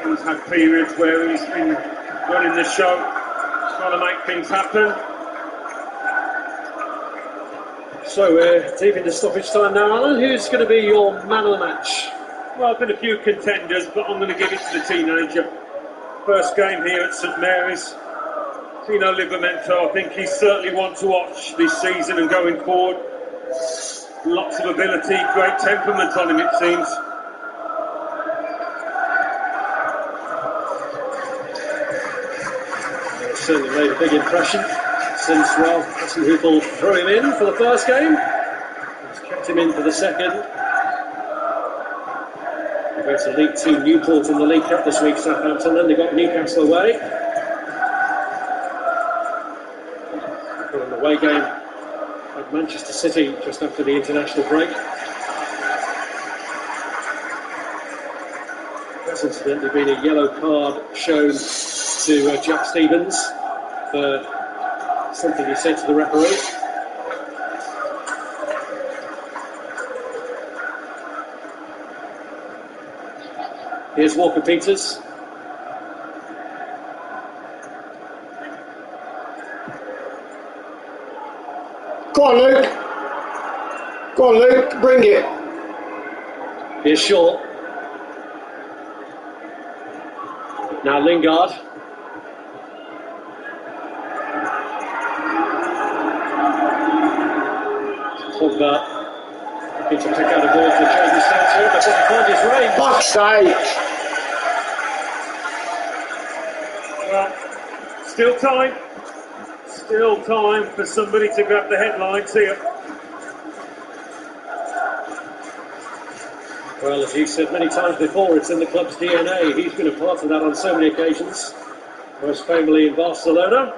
He's had periods where he's been running the show, trying to make things happen. So we're deep into stoppage time now, Alan. Who's going to be your man of the match? Well, I've been a few contenders, but I'm going to give it to the teenager. First game here at St Mary's. Tino Livramento, I think he's certainly one to watch this season and going forward. Lots of ability, great temperament on him, it seems. Certainly made a big impression since Hasenhüttl threw him in for the first game. He's kept him in for the second. They go to League 2 Newport in the League Cup this week, Southampton. Then they got Newcastle away. Got an away game at Manchester City just after the international break. There's incidentally been a yellow card shown to Jack Stevens for something he said to the referee. Here's Walker Peters. Go on, Luke. Go on, Luke. Bring it. Here's Shaw. Now Lingard. Pogba looking to pick out a ball for Jadon Sancho, but doesn't find his range. Fuck's sake. Well, still time. Still time for somebody to grab the headlines here. Well, as you've said many times before, it's in the club's DNA. He's been a part of that on so many occasions, most famously in Barcelona.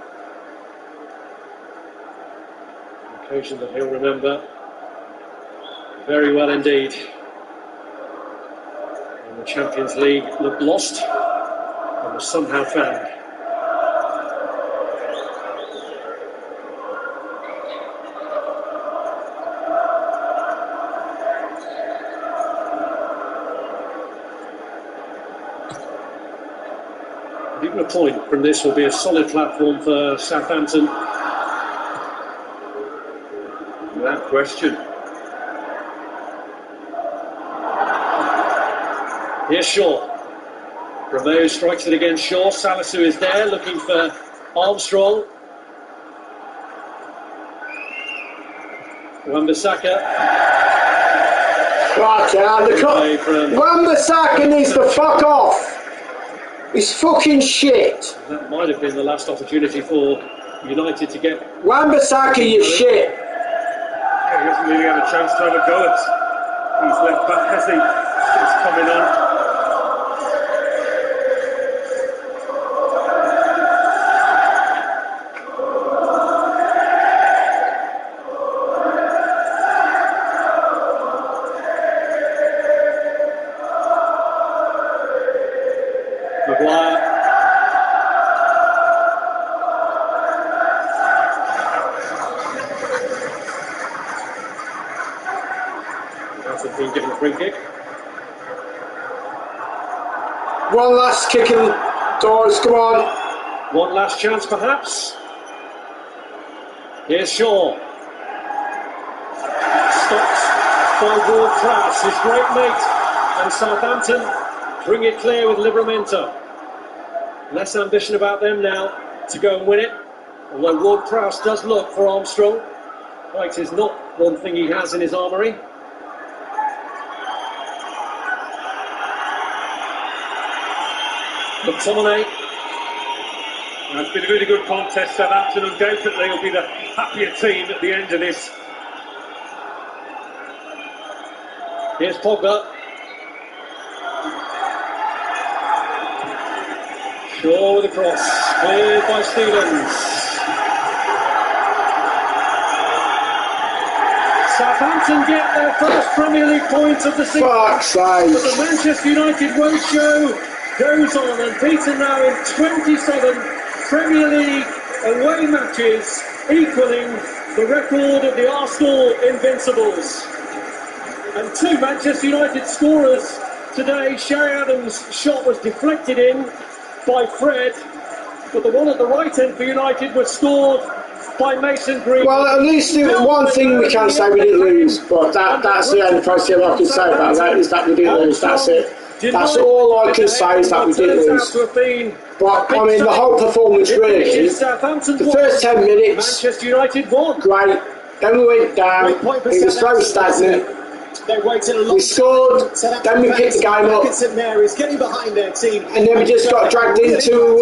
An occasion that he'll remember very well indeed. And the Champions League looked lost and was somehow found. Even a point from this will be a solid platform for Southampton. Without question. Here's Shaw. Romeo strikes it against Shaw. Salisu is there looking for Armstrong. Wan-Bissaka. Wan-Bissaka needs to fuck off. He's fucking shit. That might have been the last opportunity for United to get... Wan-Bissaka, you shit. Yeah, he hasn't really had a chance to have a go at his left back, has he? It's coming on. Maguire. Hasn't been given a free kick. One last kick in the doors, come on. One last chance perhaps. Here's Shaw. Stopped by Ward-Prowse, his great mate. And Southampton bring it clear with Livramento. Less ambition about them now to go and win it. Although Ward-Prowse does look for Armstrong. Height is not one thing he has in his armoury. McTominay. It's been a really good contest. Southampton undoubtedly will be the happier team at the end of this. Here's Pogba. Shaw with a cross, cleared by Stevens. Southampton get their first Premier League point of the season. Fuck's sake. But the Manchester United roadshow goes on, and Peter now in 27 Premier League away matches, equaling the record of the Arsenal Invincibles. And two Manchester United scorers today. Sherry Adams' shot was deflected in by Fred, but the one at the right end for United was scored by Mason Green. Well, at least one thing we can say, we didn't lose, but that's the only positive I can say about that, is that we didn't lose, that's it. That's all I can say, is that we didn't lose. But, I mean, the whole performance really, the first 10 minutes, Manchester United won. Great, then we went down, it was very stagnant. We scored, then we picked the game up, and then we just got dragged into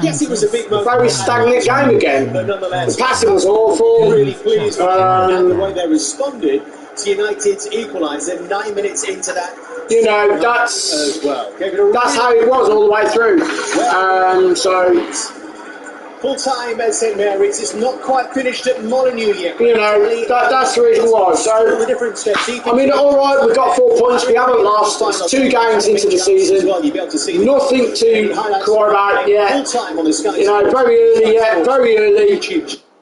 Yes, it was a big a very stagnant game again. The passing was awful. Really pleased with the way they responded to United's equaliser 9 minutes into that. You know, that's how it was all the way through. So Full time at St Mary's. It's not quite finished at Molineux yet. You know, that's the reason why. So, the different steps. I mean, all right, we've got 4 points. We haven't lost. It's 2 games into the season. Nothing to cry about yet. You know, very early yet. Very early.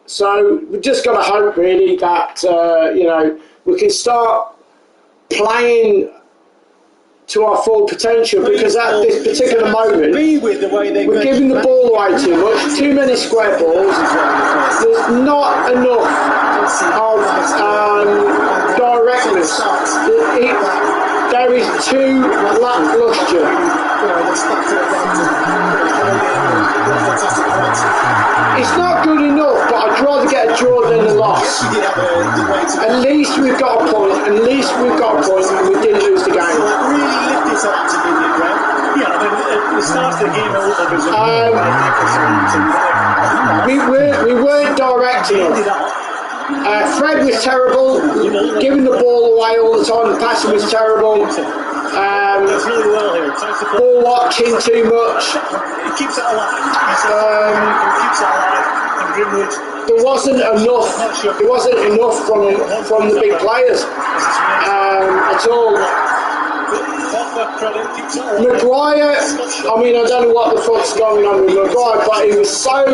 So we've just got to hope, really, that you know, we can start playing to our full potential, because at this particular moment we're giving the ball away too much, too many square balls. There's not enough of directness. There is too lacklustre. It's not good enough, but I'd rather get a draw than a loss. At least we've got a point. At least we've got a point, and we didn't lose the game. We weren't direct enough. Fred was terrible, giving the ball away all the time. The passing was terrible. Ball watching too much. There wasn't enough. There wasn't enough from the big players at all. Maguire, I mean, I don't know what the fuck's going on with Maguire, but he was so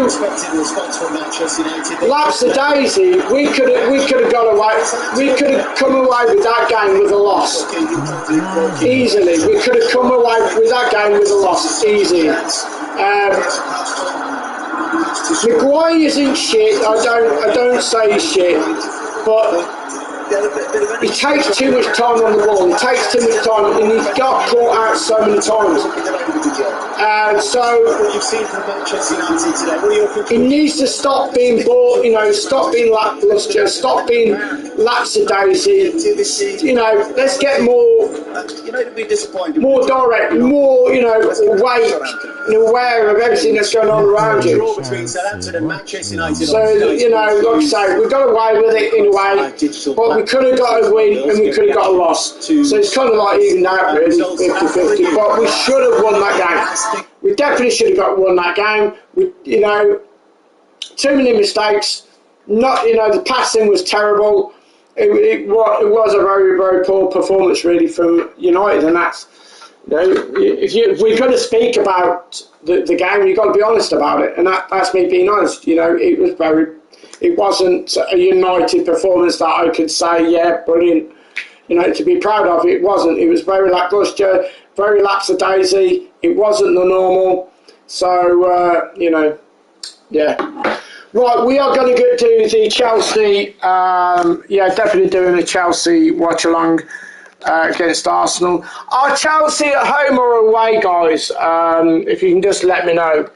lapsadaisy. We could have got away. We could have come away with that game with a loss easily. We could have come away with that game with a loss easy. Maguire isn't shit. I don't say he's shit, but he takes too much time on the ball. He takes too much time, and he's got caught out so many times. He needs to stop being bored. You know, stop being lackluster. Stop being lapsadaisy. You know, let's get more direct, more, you know, awake and aware of everything that's going on around you. So, you know, like I say, we got away with it in a way, but we could have got a win and we could have got a loss. So it's kind of like even out, really, 50-50. But we should have won that game. We definitely should have won that game. You know, too many mistakes. Not, you know, the passing was terrible. It was a very, very poor performance, really, from United, and that's, you know, if we're going to speak about the game, you've got to be honest about it, and that's me being honest. You know, it wasn't a United performance that I could say, yeah, brilliant, you know, to be proud of. It wasn't. It was very lacklustre, very lapsadaisy. It wasn't the normal. So, you know, yeah. Right, we are going to do the Chelsea, definitely doing a Chelsea watch-along against Arsenal. Are Chelsea at home or away, guys? If you can just let me know.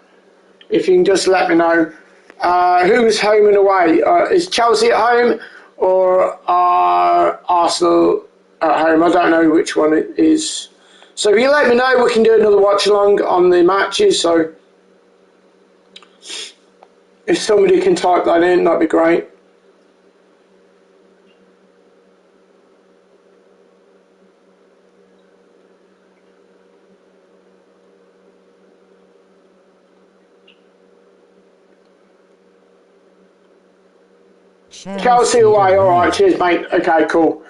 Who's home and away? Is Chelsea at home or are Arsenal at home? I don't know which one it is. So if you let me know, we can do another watch-along on the matches. So if somebody can type that in, that'd be great. Chelsea away, alright, cheers mate. Okay, cool.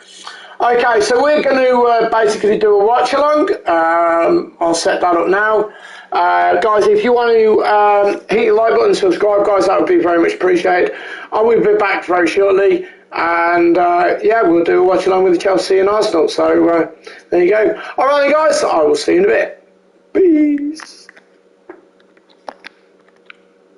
Okay, so we're going to basically do a watch-along. I'll set that up now. Guys, if you want to hit your like button and subscribe, guys, that would be very much appreciated. I will be back very shortly, and we'll do a watch along with Chelsea and Arsenal. So there you go. All right, guys, I will see you in a bit. Peace.